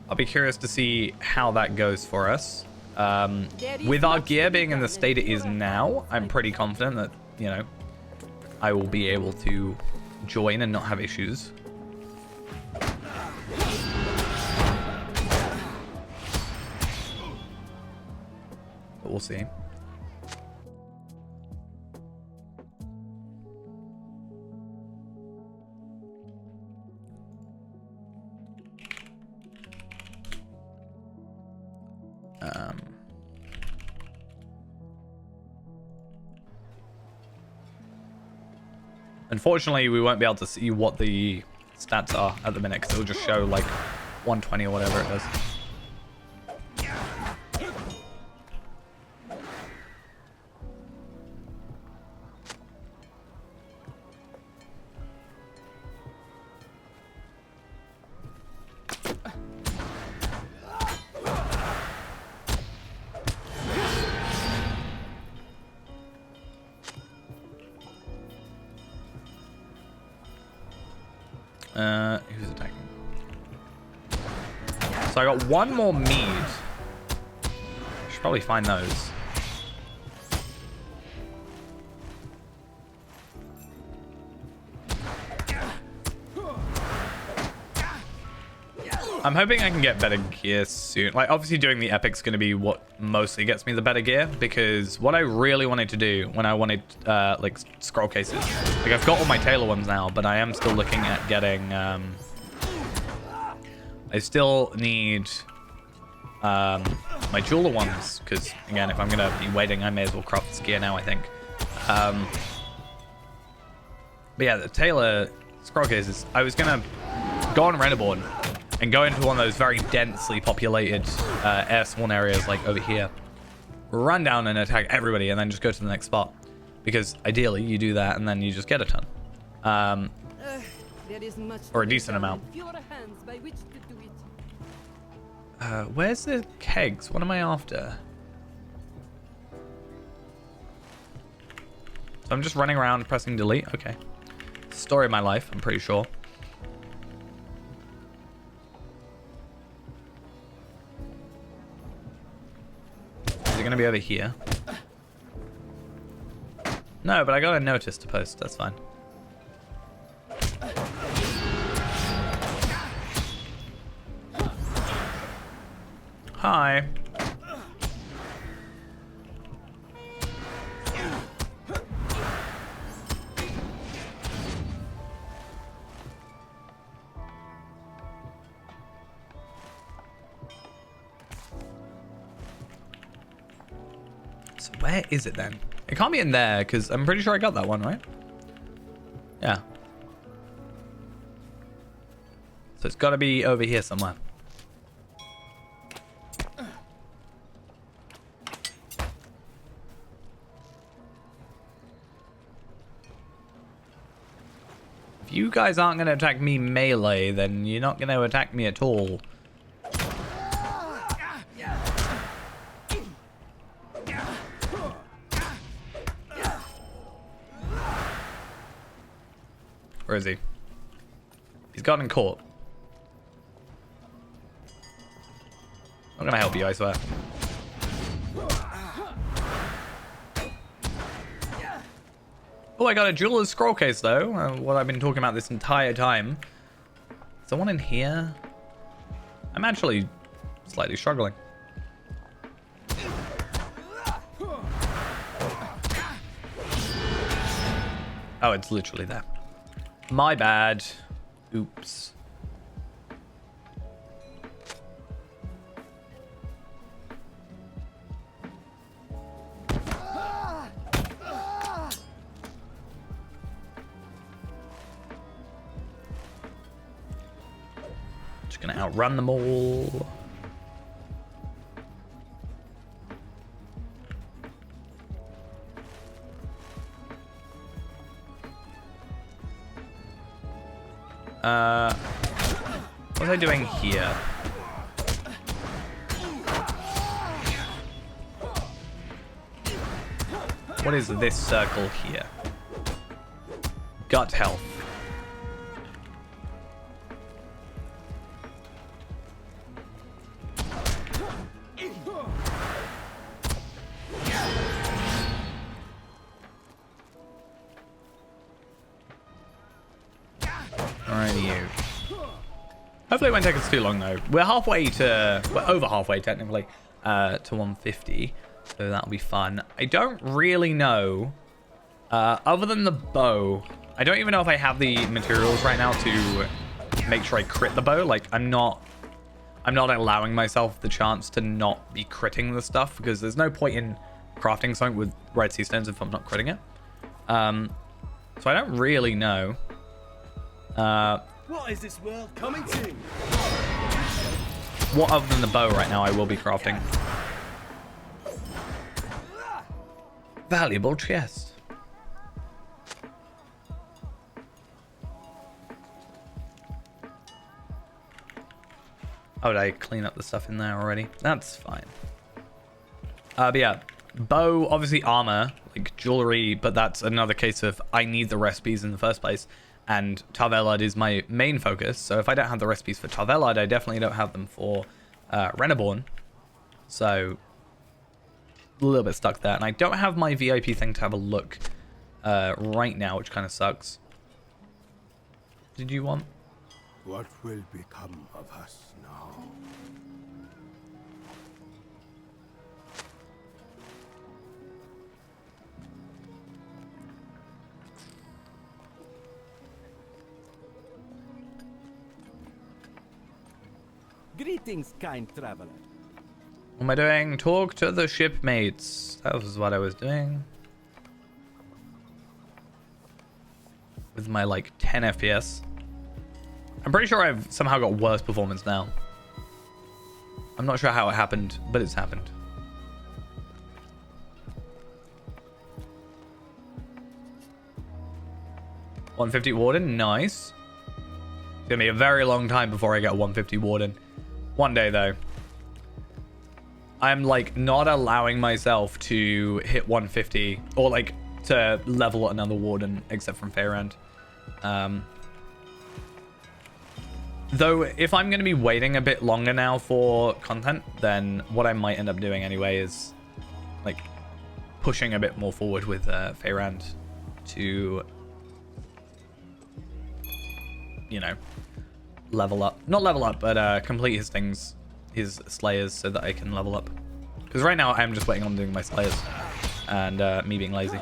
[SPEAKER 1] I'll be curious to see how that goes for us. With our gear being in the state it is now, I'm pretty confident that, you know, I will be able to join and not have issues. But we'll see. Unfortunately, we won't be able to see what the stats are at the minute because it'll just show like 120 or whatever it is. Who's attacking? So I got one more mead. Should probably find those. I'm hoping I can get better gear soon. Like, obviously doing the epic's going to be what mostly gets me the better gear, because what I really wanted to do when I wanted, like, scroll cases, like, I've got all my Taylor ones now, but I am still looking at getting, I still need, my jeweler ones, because, again, if I'm going to be waiting, I may as well craft this gear now, I think. But yeah, the Taylor scroll cases, I was going to go on Reneborn and go into one of those very densely populated air spawn areas like over here. Run down and attack everybody and then just go to the next spot. Because ideally you do that and then you just get a ton. Or a decent amount. Where's the kegs? What am I after? So I'm just running around pressing delete. Okay. Story of my life, I'm pretty sure. Is it going to be over here? No, but I got a notice to post. That's fine. Huh. Hi. So where is it then? It can't be in there because I'm pretty sure I got that one, right? Yeah. So it's got to be over here somewhere. If you guys aren't going to attack me melee, then you're not going to attack me at all. Where is he? He's gotten caught. I'm gonna help you, I swear. Oh, I got a jeweler's scroll case though. What I've been talking about this entire time. Is there one in here? I'm actually slightly struggling. Oh, it's literally there. My bad. Oops. Just gonna outrun them all. What was I doing here? What is this circle here? Gut health. Alrighty. Hopefully it won't take us too long though. We're over halfway technically to 150. So that'll be fun. I don't really know, other than the bow, I don't even know if I have the materials right now to make sure I crit the bow. Like I'm not allowing myself the chance to not be critting the stuff because there's no point in crafting something with red sea stones if I'm not critting it. So I don't really know.
[SPEAKER 3] What is this world coming to?
[SPEAKER 1] What other than the bow right now I will be crafting. Valuable chest. Oh, did I clean up the stuff in there already? That's fine. But yeah, bow, obviously armor, like jewelry, but that's another case of I need the recipes in the first place. And Tarvelad is my main focus, so if I don't have the recipes for Tarvelad, I definitely don't have them for Reneborn. So, a little bit stuck there. And I don't have my VIP thing to have a look right now, which kind of sucks. Did you want?
[SPEAKER 8] What will become of us now?
[SPEAKER 3] Greetings, kind traveler.
[SPEAKER 1] What am I doing? Talk to the shipmates. That was what I was doing. With my like 10 FPS. I'm pretty sure I've somehow got worse performance now. I'm not sure how it happened, but it's happened. $150 Warden, nice. It's gonna be a very long time before I get a 150 Warden. One day though. I'm like not allowing myself to hit 150 or like to level another Warden except from Fairend. Though if I'm going to be waiting a bit longer now for content, then what I might end up doing anyway is like pushing a bit more forward with Fairend to, you know, level up. Not level up, but complete his things his slayers so that I can level up. Because right now I'm just waiting on doing my slayers and me being lazy.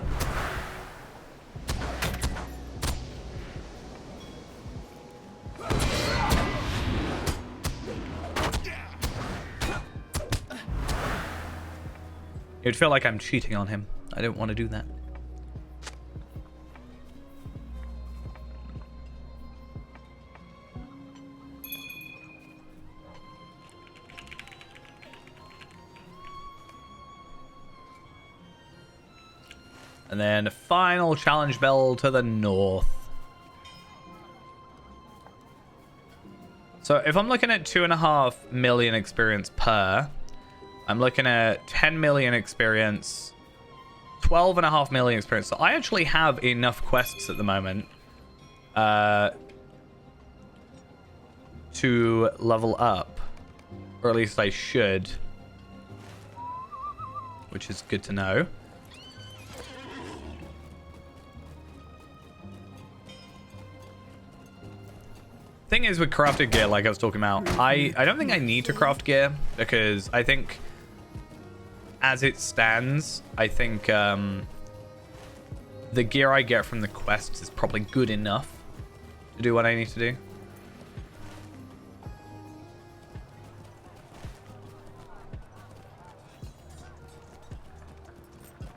[SPEAKER 1] It would feel like I'm cheating on him. I don't want to do that. And then final challenge bell to the north. So if I'm looking at 2.5 million experience per, I'm looking at 10 million experience, 12.5 million experience. So I actually have enough quests at the moment to level up, or at least I should, which is good to know. Thing is with crafted gear, like I was talking about, I don't think I need to craft gear, because I think as it stands, I think the gear I get from the quests is probably good enough to do what I need to do.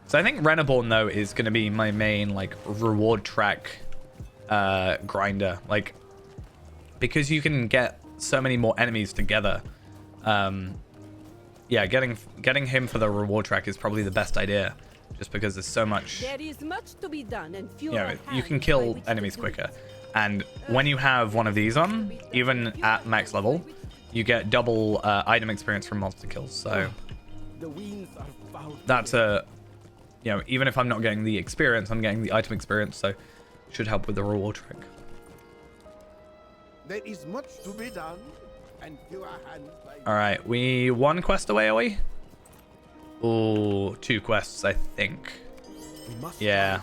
[SPEAKER 1] So I think Renaborn though is going to be my main like reward track grinder, like, because you can get so many more enemies together. Yeah, getting him for the reward track is probably the best idea, just because there's so much.
[SPEAKER 6] There is much to be done, and few
[SPEAKER 1] You can kill enemies quicker, and when you have one of these on, even at max level, you get double item experience from monster kills. So that's a, you know, even if I'm not getting the experience, I'm getting the item experience, so should help with the reward track.
[SPEAKER 8] There is much to be done, and fewer hands by...
[SPEAKER 1] All right, we one quest away, are we? Oh, 2 quests, I think. Yeah,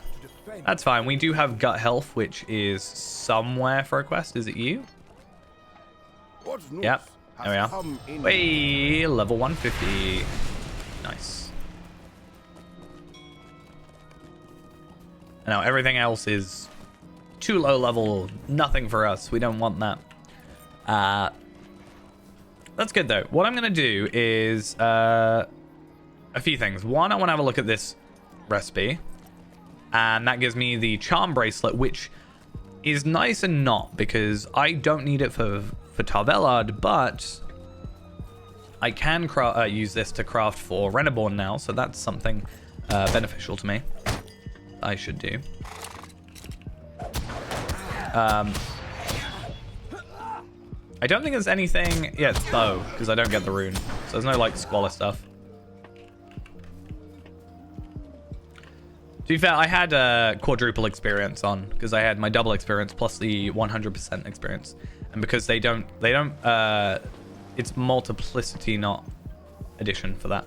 [SPEAKER 1] that's fine. We do have gut health, which is somewhere for a quest. Is it you? Yep, there we are. Wait, level 150. Nice. Now everything else is too low level, nothing for us. We don't want that. That's good though. What I'm gonna do is a few things. One, I want to have a look at this recipe, and that gives me the charm bracelet, which is nice and not, because I don't need it for Tarvelard, but I can use this to craft for Renaborn now, so that's something beneficial to me. I should do. I don't think there's anything. Yeah, it's bow, because I don't get the rune, so there's no like squalor stuff. To be fair, I had quadruple experience on, because I had my double experience plus the 100% experience, and because they don't it's multiplicity, not addition for that.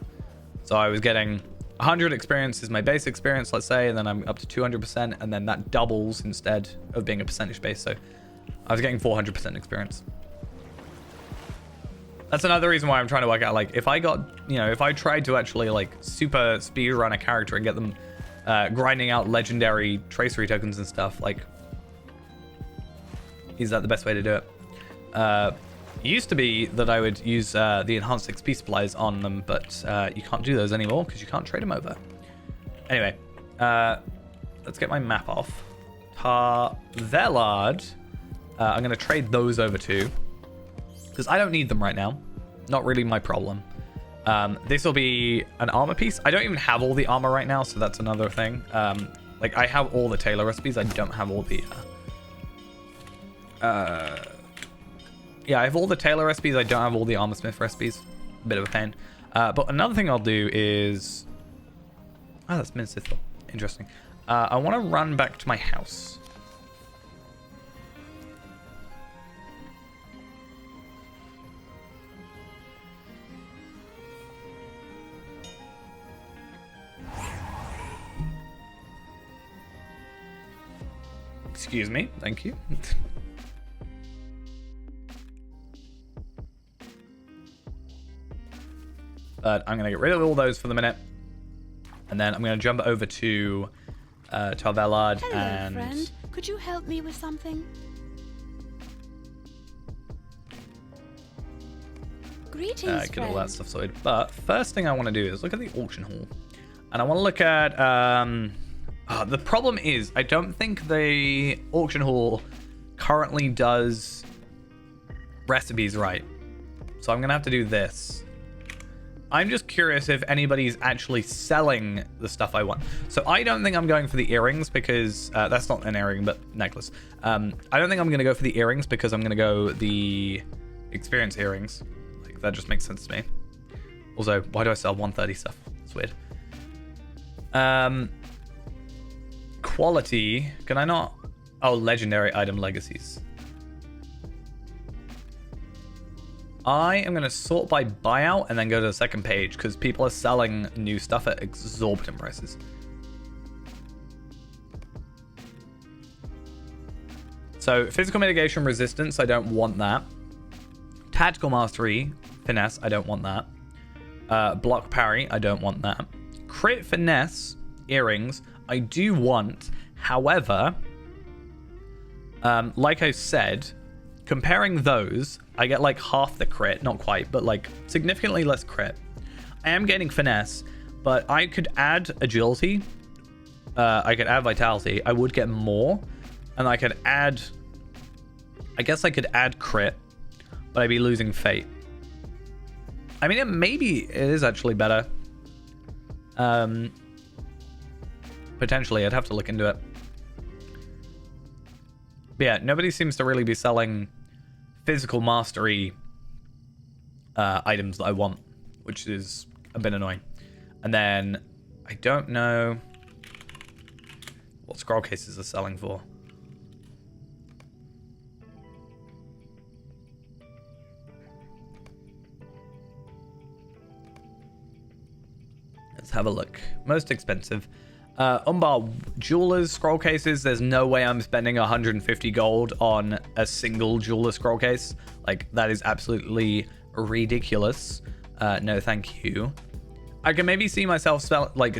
[SPEAKER 1] So I was getting 100 experience is my base experience, let's say, and then I'm up to 200%, and then that doubles instead of being a percentage base. So I was getting 400% experience. That's another reason why I'm trying to work out, like, if I got, you know, if I tried to actually like super speed run a character and get them grinding out legendary tracery tokens and stuff, like, is that the best way to do it? It used to be that I would use the enhanced XP supplies on them, but you can't do those anymore because you can't trade them over. Anyway, let's get my map off. Tarvelard, I'm going to trade those over too, because I don't need them right now. Not really my problem. This will be an armor piece. I don't even have all the armor right now, so that's another thing. Like, I have all the tailor recipes. I don't have all the... yeah, I have all the tailor recipes. I don't have all the armorsmith recipes. A bit of a pain. But another thing I'll do is... Oh, that's Minsithal. Interesting. I want to run back to my house. Excuse me. Thank you. but I'm going to get rid of all those for the minute. And then I'm going to jump over to Tarvelard
[SPEAKER 2] Hello,
[SPEAKER 1] and...
[SPEAKER 2] friend. Could you help me with something? Greetings,
[SPEAKER 1] get all that
[SPEAKER 2] friend.
[SPEAKER 1] stuff sorted. But first thing I want to do is look at the auction hall. And I want to look at... the problem is, I don't think the auction hall currently does recipes right. So I'm going to have to do this. I'm just curious if anybody's actually selling the stuff I want. So I don't think I'm going for the earrings because... that's not an earring, but necklace. I don't think I'm going to go for the earrings because I'm going to go the experience earrings. Like, that just makes sense to me. Also, why do I sell 130 stuff? It's weird. Quality. Can I not... Oh, legendary item legacies. I am going to sort by buyout and then go to the second page because people are selling new stuff at exorbitant prices. So, physical mitigation resistance, I don't want that. Tactical mastery, finesse, I don't want that. Block parry, I don't want that. Crit finesse, earrings, I do want. However, like I said, comparing those, I get like half the crit, not quite, but like significantly less crit. I am getting finesse, but I could add agility. I could add vitality. I would get more, and I could add... I guess I could add crit, but I'd be losing fate. I mean, maybe it is actually better. Potentially, I'd have to look into it. But yeah, nobody seems to really be selling physical mastery items that I want, which is a bit annoying. And then I don't know what scroll cases are selling for. Let's have a look. Most expensive. Umbar Jewelers scroll cases. There's no way I'm spending 150 gold on a single jeweler scroll case. Like, that is absolutely ridiculous. No, thank you. I can maybe see myself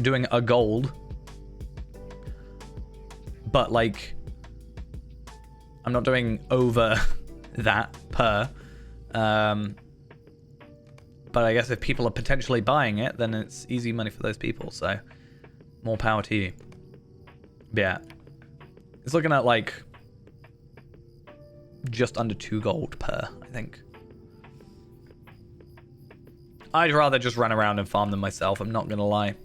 [SPEAKER 1] doing a gold. But, like, I'm not doing over that per. But I guess if people are potentially buying it, then it's easy money for those people. So, more power to you. Yeah. It's looking at, like, just under 2 gold per, I think. I'd rather just run around and farm them myself, I'm not going to lie.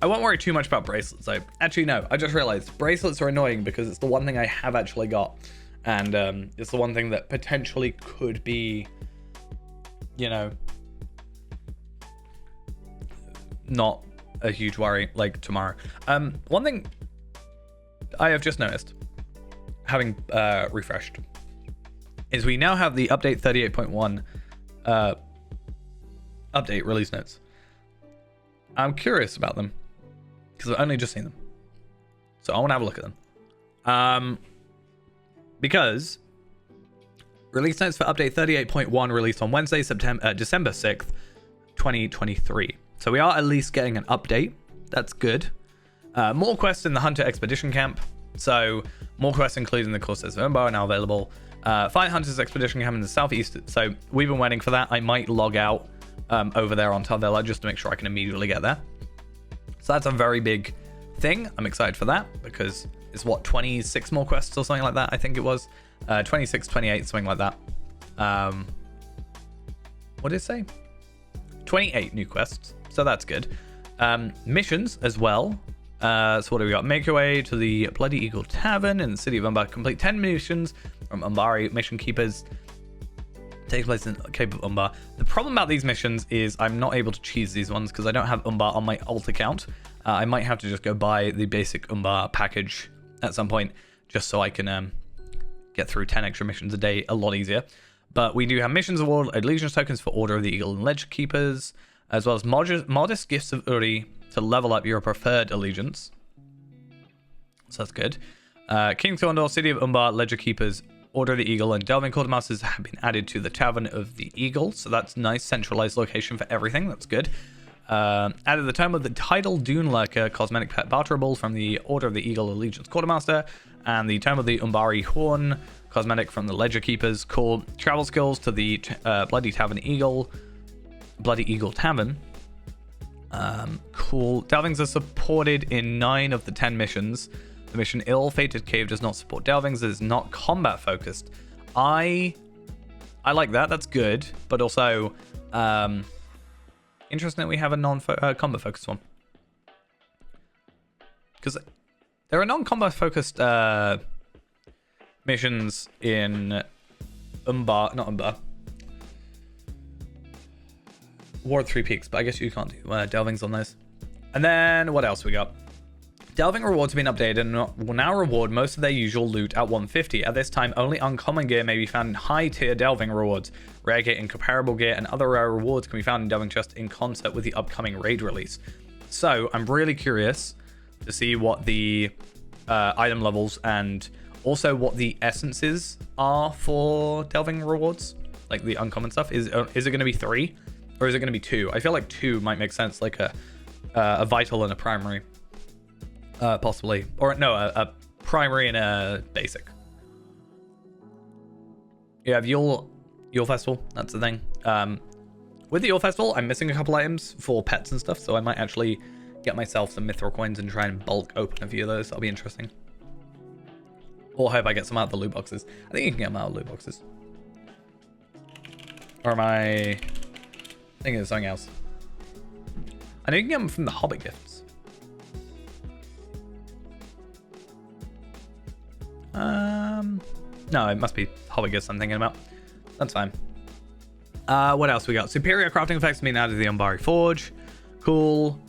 [SPEAKER 1] I won't worry too much about bracelets, though. Actually, no. I just realized bracelets are annoying because it's the one thing I have actually got. And it's the one thing that potentially could be, you know, not a huge worry, like, tomorrow. One thing I have just noticed, having refreshed, is we now have the update 38.1 update release notes. I'm curious about them, because I've only just seen them. So I want to have a look at them. Because release notes for update 38.1 released on Wednesday, December 6th, 2023. So we are at least getting an update. That's good. More quests in the Hunter Expedition Camp. So more quests including the Corsairs of Umbar are now available. Find Hunter's Expedition Camp in the southeast. So we've been waiting for that. I might log out over there on Tarvela just to make sure I can immediately get there. So that's a very big thing. I'm excited for that because it's what, 26 more quests or something like that, I think it was. 26, 28, something like that. What did it say? 28 new quests, so that's good. Missions as well. So what do we got? Make your way to the Bloody Eagle Tavern in the city of Umbar. Complete 10 missions from Umbari mission keepers. Takes place in Cape of Umbar. The problem about these missions is I'm not able to cheese these ones because I don't have Umbar on my alt account. I might have to just go buy the basic Umbar package at some point just so I can get through 10 extra missions a day a lot easier. But we do have missions award, allegiance tokens for Order of the Eagle and Ledger Keepers, as well as modest gifts of Uri to level up your preferred allegiance. So that's good. King Thorndor, City of Umbar, Ledger Keepers, Order of the Eagle, and Delving Quartermasters have been added to the Tavern of the Eagle. So that's nice, centralized location for everything. That's good. Added the Tome of the Tidal Dune Lurker, cosmetic pet barterable from the Order of the Eagle Allegiance Quartermaster, and the Tome of the Umbari Horn, cosmetic from the Ledger Keepers. Cool. Travel skills to the Bloody Eagle Tavern. Cool. Delvings are supported in 9 of the 10 missions. The mission Ill-Fated Cave does not support delvings. It is not combat focused. I like that. That's good. But also, interesting that we have a non-combat focused one. Because there are non-combat focused missions in Umbar. War of Three Peaks, but I guess you can't do delvings on those. And then what else we got? Delving rewards have been updated and will now reward most of their usual loot at 150. At this time, only uncommon gear may be found in high-tier delving rewards. Rare gear, incomparable gear, and other rare rewards can be found in delving chests in concert with the upcoming raid release. So I'm really curious to see what the item levels and also what the essences are for delving rewards, like the uncommon stuff. Is it going to be 3 or is it going to be 2? I feel like 2 might make sense, like a vital and a primary. Possibly. Or no, a primary and a basic. You have Yule Festival. That's the thing. With the Yule Festival, I'm missing a couple items for pets and stuff, so I might actually get myself some Mithril coins and try and bulk open a few of those. That'll be interesting. Or hope I get some out of the loot boxes. I think you can get them out of loot boxes. Or am I thinking of something else? I know you can get them from the Hobbit gifts. No, it must be Hobbit gifts I'm thinking about. That's fine. What else we got? Superior crafting effects have been added to the Umbari Forge. Cool.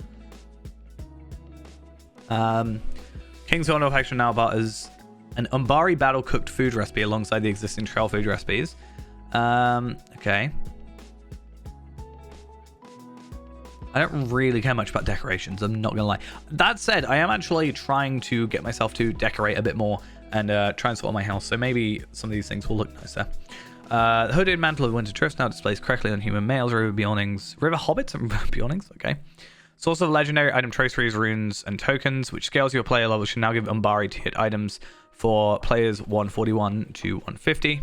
[SPEAKER 1] King's Horn of Action now butters an Umbari battle cooked food recipe alongside the existing trail food recipes. Okay. I don't really care much about decorations, I'm not gonna lie. That said, I am actually trying to get myself to decorate a bit more and try and sort my house, so maybe some of these things will look nicer. The hooded mantle of winter drifts now displays correctly on human males, river hobbits and beornings, okay. Source of legendary item traceries, runes, and tokens, which scales your player level, should now give Umbari to hit items for players 141 to 150.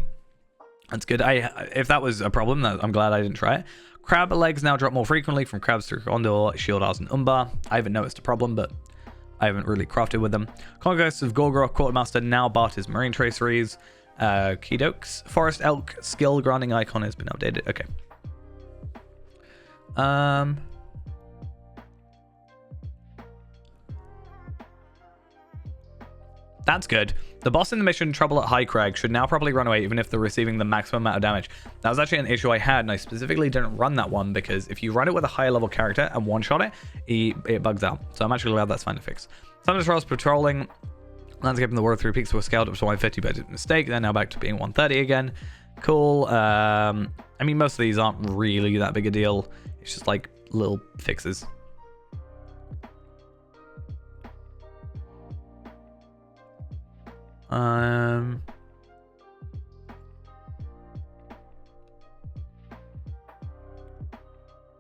[SPEAKER 1] That's good. If that was a problem, I'm glad I didn't try it. Crab legs now drop more frequently from crabs to Gondor, Shieldars, and Umbar. I haven't noticed a problem, but I haven't really crafted with them. Conquest of Gorgoroth Quartermaster now barters marine traceries. Keydokes Forest Elk skill granting icon has been updated. Okay. That's good. The boss in the mission Trouble at High Crag should now probably run away even if they're receiving the maximum amount of damage. That was actually an issue I had, and I specifically didn't run that one because if you run it with a higher level character and one-shot it, it bugs out. So I'm actually glad that's fine to fix. Some of patrolling landscape in the War of Three Peaks were scaled up to 150 by mistake. They're now back to being 130 again. Cool. I mean, most of these aren't really that big a deal. It's just like little fixes.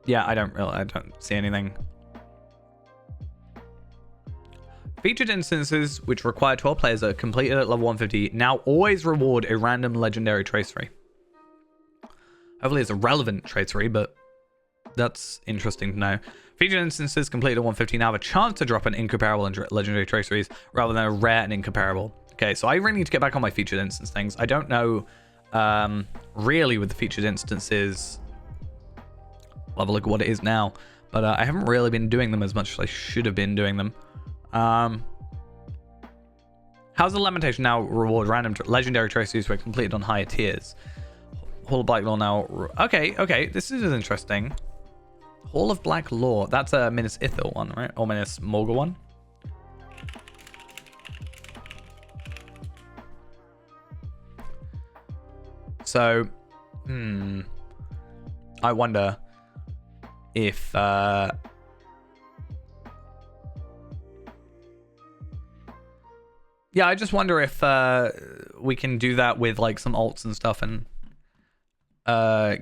[SPEAKER 1] Yeah, I don't see anything. Featured instances which require 12 players that are completed at level 150 now always reward a random legendary tracery. Hopefully it's a relevant tracery, but that's interesting to know. Featured instances completed at 150 now have a chance to drop an incomparable and legendary traceries rather than a rare and incomparable. Okay, so I really need to get back on my featured instance things. I don't know really with the featured instances. I'll have a look at what it is now. But I haven't really been doing them as much as I should have been doing them. How's the Lamentation now reward random legendary traceries when completed on higher tiers? Hall of Black Law now... Okay, this is interesting. Hall of Black Law. That's a Minas Ithil one, right? Or Minas Morgul one. So I wonder if yeah, I just wonder if we can do that with like some alts and stuff and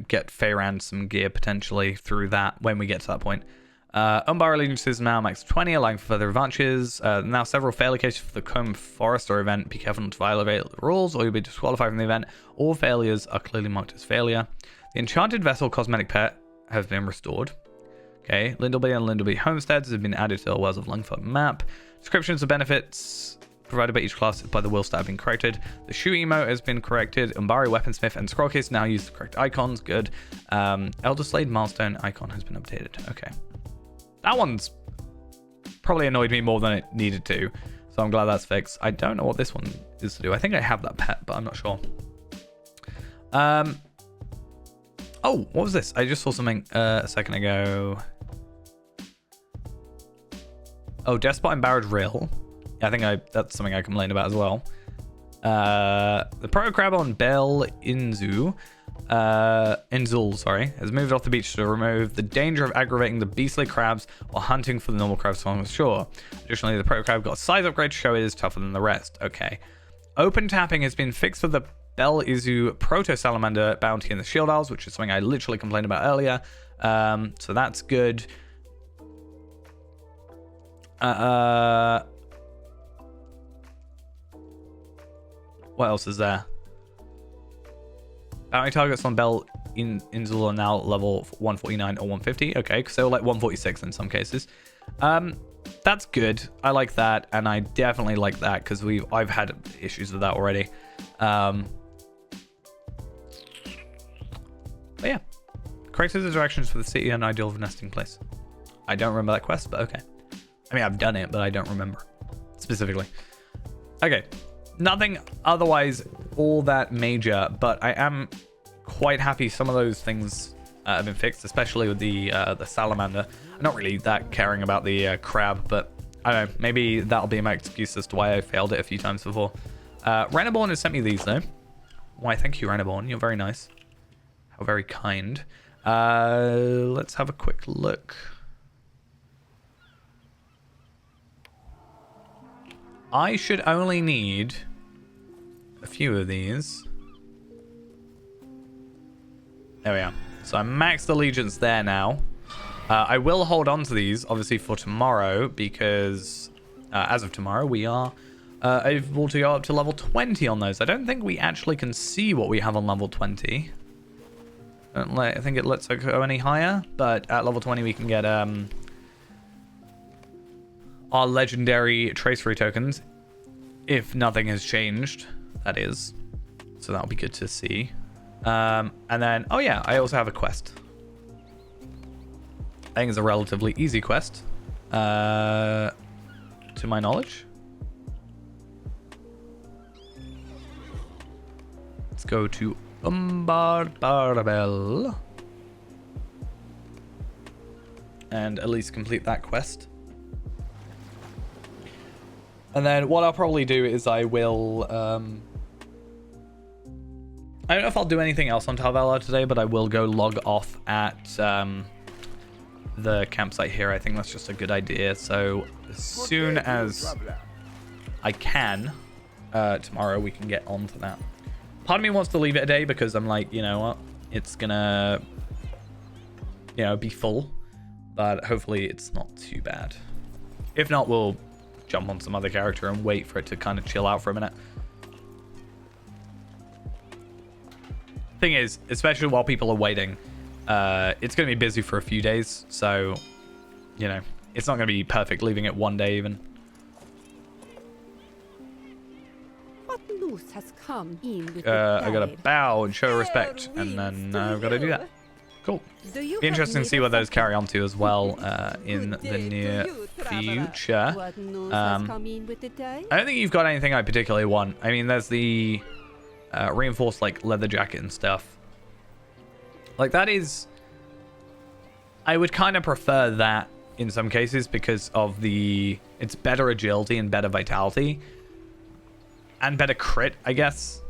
[SPEAKER 1] get Feyran some gear potentially through that when we get to that point. Umbar allegiances now max 20, allowing for further advantages. Now several failure cases for the Combe Forester event. Be careful not to violate the rules or you'll be disqualified from the event. All failures are clearly marked as failure. The Enchanted Vessel cosmetic pet has been restored. Okay, Lindleby and Lindleby homesteads have been added to the Wells of Lungfog map. Descriptions of benefits provided by each class by the will stat have been corrected. The shoe emote has been corrected. Umbari weaponsmith and scroll case now use the correct icons. Good. Elder Slade milestone icon has been updated. Okay. That one's probably annoyed me more than it needed to, so I'm glad that's fixed. I don't know what this one is to do. I think I have that pet, but I'm not sure. Oh, what was this? I just saw something a second ago. Oh, Despot and Barrage Rill. Yeah, I think that's something I complained about as well. The Proto Crab on Bel Inzul, has moved off the beach to remove the danger of aggravating the beastly crabs while hunting for the normal crabs along the shore. Additionally, the Proto Crab got a size upgrade to show it is tougher than the rest. Okay. Open tapping has been fixed for the Bel Izu Proto Salamander bounty in the Shield Isles, which is something I literally complained about earlier. So that's good. What else is there? Bounty targets on Bel Inzul are now level 149 or 150. Okay, because they were like 146 in some cases. That's good. I like that, and I definitely like that because I've had issues with that already. But yeah, corrected the directions for the city and ideal nesting place. I don't remember that quest, but okay. I mean, I've done it, but I don't remember specifically. Okay. Nothing otherwise all that major, but I am quite happy some of those things have been fixed, especially with the salamander. I'm not really that caring about the crab, but I don't know, maybe that'll be my excuse as to why I failed it a few times before. Renaborn has sent me these though. Why, thank you, Renaborn. You're very nice. How very kind. Let's have a quick look. I should only need a few of these. There we are. So I'm maxed allegiance there now. I will hold on to these, obviously, for tomorrow, because as of tomorrow, we are able to go up to level 20 on those. I don't think we actually can see what we have on level 20. I think it lets us go any higher, but at level 20, we can get our legendary tracery tokens, if nothing has changed, that is. So that'll be good to see. And then, oh yeah, I also have a quest. I think it's a relatively easy quest, to my knowledge. Let's go to Umbar Barbel and at least complete that quest. And then what I'll probably do is I will, I don't know if I'll do anything else on Tarvela today, but I will go log off at the campsite here. I think that's just a good idea. So as soon as I can, tomorrow we can get on to that. Part of me wants to leave it a day because I'm like, you know what, it's gonna, you know, be full, but hopefully it's not too bad. If not, we'll jump on some other character and wait for it to kind of chill out for a minute. Thing is, especially while people are waiting, it's going to be busy for a few days, so, you know, it's not going to be perfect leaving it one day even.
[SPEAKER 6] What news has come in with
[SPEAKER 1] I got to bow and show respect, and then I've got to do that. Cool. Be interesting to see what those carry on to as well in the near future. I don't think you've got anything I particularly want. I mean, there's the reinforced like leather jacket and stuff. Like that is, I would kind of prefer that in some cases because of it's better agility and better vitality and better crit, I guess.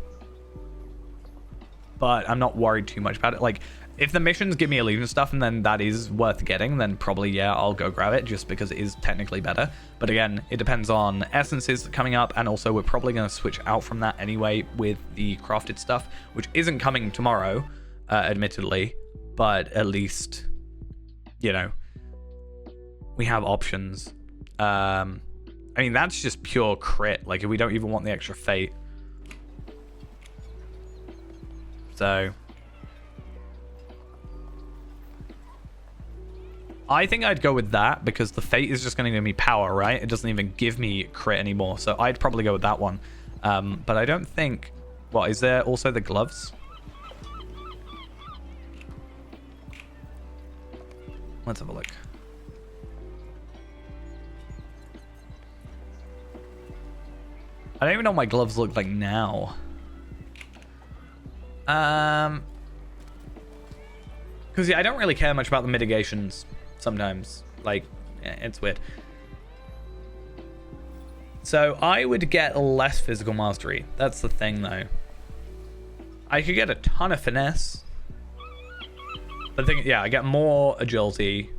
[SPEAKER 1] but I'm not worried too much about it. Like, if the missions give me illusion stuff and then that is worth getting, then probably, yeah, I'll go grab it just because it is technically better. But again, it depends on essences coming up, and also we're probably going to switch out from that anyway with the crafted stuff, which isn't coming tomorrow, admittedly, but at least, you know, we have options. I mean, that's just pure crit. Like, if we don't even want the extra fate. So I think I'd go with that because the fate is just going to give me power, right? It doesn't even give me crit anymore. So I'd probably go with that one. But I don't think... What, is there also the gloves? Let's have a look. I don't even know what my gloves look like now. Because, yeah, I don't really care much about the mitigations sometimes. Like, it's weird. So, I would get less physical mastery. That's the thing, though. I could get a ton of finesse. But the thing, yeah, I get more agility,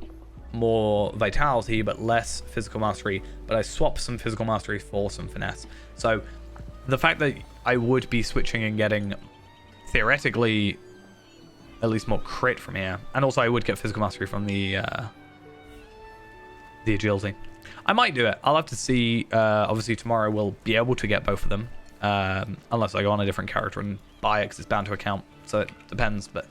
[SPEAKER 1] more vitality, but less physical mastery. But I swap some physical mastery for some finesse. So, the fact that I would be switching and getting, theoretically, at least more crit from here. And also I would get physical mastery from the agility. I might do it. I'll have to see. Obviously tomorrow we'll be able to get both of them. Unless I go on a different character and buy it because it's bound to account. So it depends. But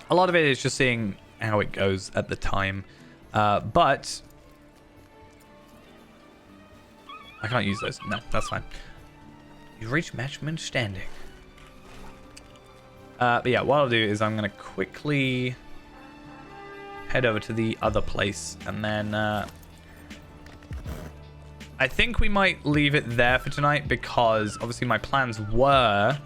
[SPEAKER 1] a lot of it is just seeing how it goes at the time. But I can't use those. No, that's fine. You've reached maximum understanding. But yeah, what I'll do is I'm going to quickly head over to the other place. And then I think we might leave it there for tonight because obviously my plans were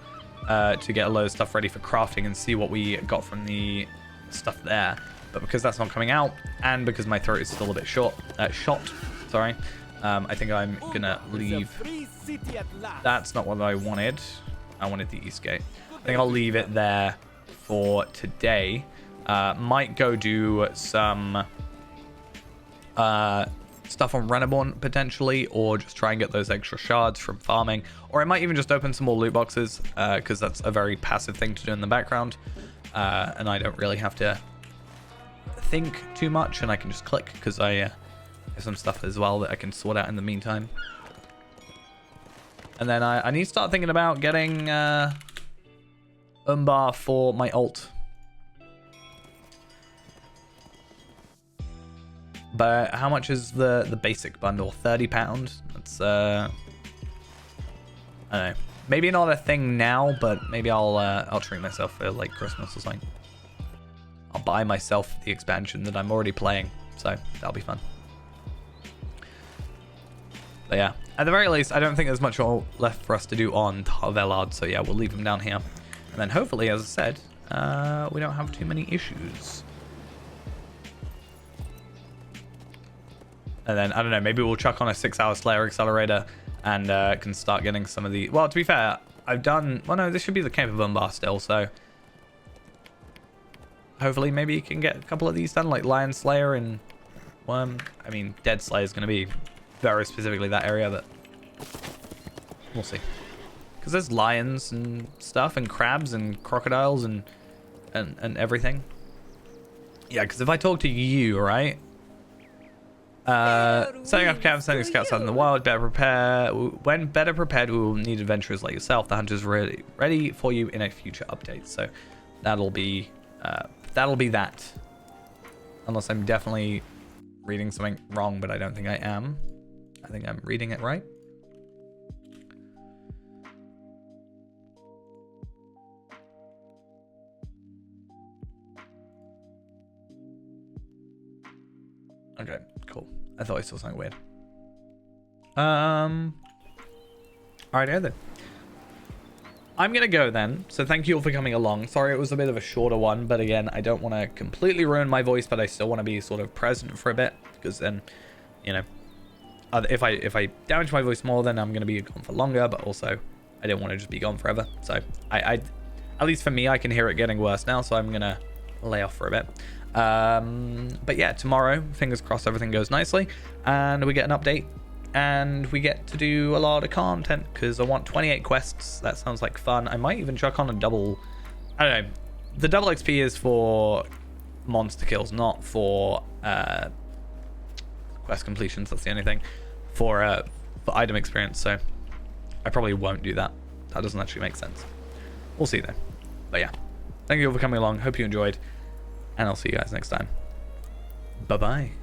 [SPEAKER 1] to get a load of stuff ready for crafting and see what we got from the stuff there. But because that's not coming out and because my throat is still a bit shot, sorry, I think I'm going to leave. That's not what I wanted. I wanted the East Gate. I think I'll leave it there for today. Might go do some stuff on Renaborn potentially, or just try and get those extra shards from farming. Or I might even just open some more loot boxes, because that's a very passive thing to do in the background. And I don't really have to think too much, and I can just click, because I have some stuff as well that I can sort out in the meantime. And then I need to start thinking about getting Umbar for my ult. But how much is the basic bundle? £30? That's I don't know. Maybe not a thing now, but maybe I'll treat myself for like Christmas or something. I'll buy myself the expansion that I'm already playing, so that'll be fun. But yeah, at the very least, I don't think there's much left for us to do on Tarvelard, so yeah, we'll leave him down here. And then hopefully, as I said, we don't have too many issues. And then, I don't know, maybe we'll chuck on a 6-hour Slayer Accelerator and can start getting some of the... Well, to be fair, I've done... Well, no, this should be the Camp of Umbar still, so... Hopefully, maybe you can get a couple of these done, like Lion Slayer and Worm. I mean, Dead Slayer is going to be very specifically that area, but we'll see. Because there's lions and stuff, and crabs and crocodiles and everything. Yeah, because if I talk to you, right? Setting up camp, sending scouts out in the wild, better prepare. When better prepared, we will need adventurers like yourself. The hunter's ready for you in a future update. So that'll be that. Unless I'm definitely reading something wrong, but I don't think I am. I think I'm reading it right. Okay, cool. I thought I saw something weird. Alright, then. I'm gonna go then. So thank you all for coming along. Sorry it was a bit of a shorter one, but again, I don't want to completely ruin my voice, but I still want to be sort of present for a bit, because then, you know, if I damage my voice more, then I'm gonna be gone for longer. But also, I didn't want to just be gone forever. So I at least for me, I can hear it getting worse now. So I'm going to lay off for a bit. But yeah, tomorrow, fingers crossed, everything goes nicely and we get an update and we get to do a lot of content because I want 28 quests. That sounds like fun. I might even chuck on a double. I don't know. The double XP is for monster kills, not for quest completions. That's the only thing for item experience. So I probably won't do that. That doesn't actually make sense. We'll see though. But yeah, thank you all for coming along. Hope you enjoyed, and I'll see you guys next time. Bye bye.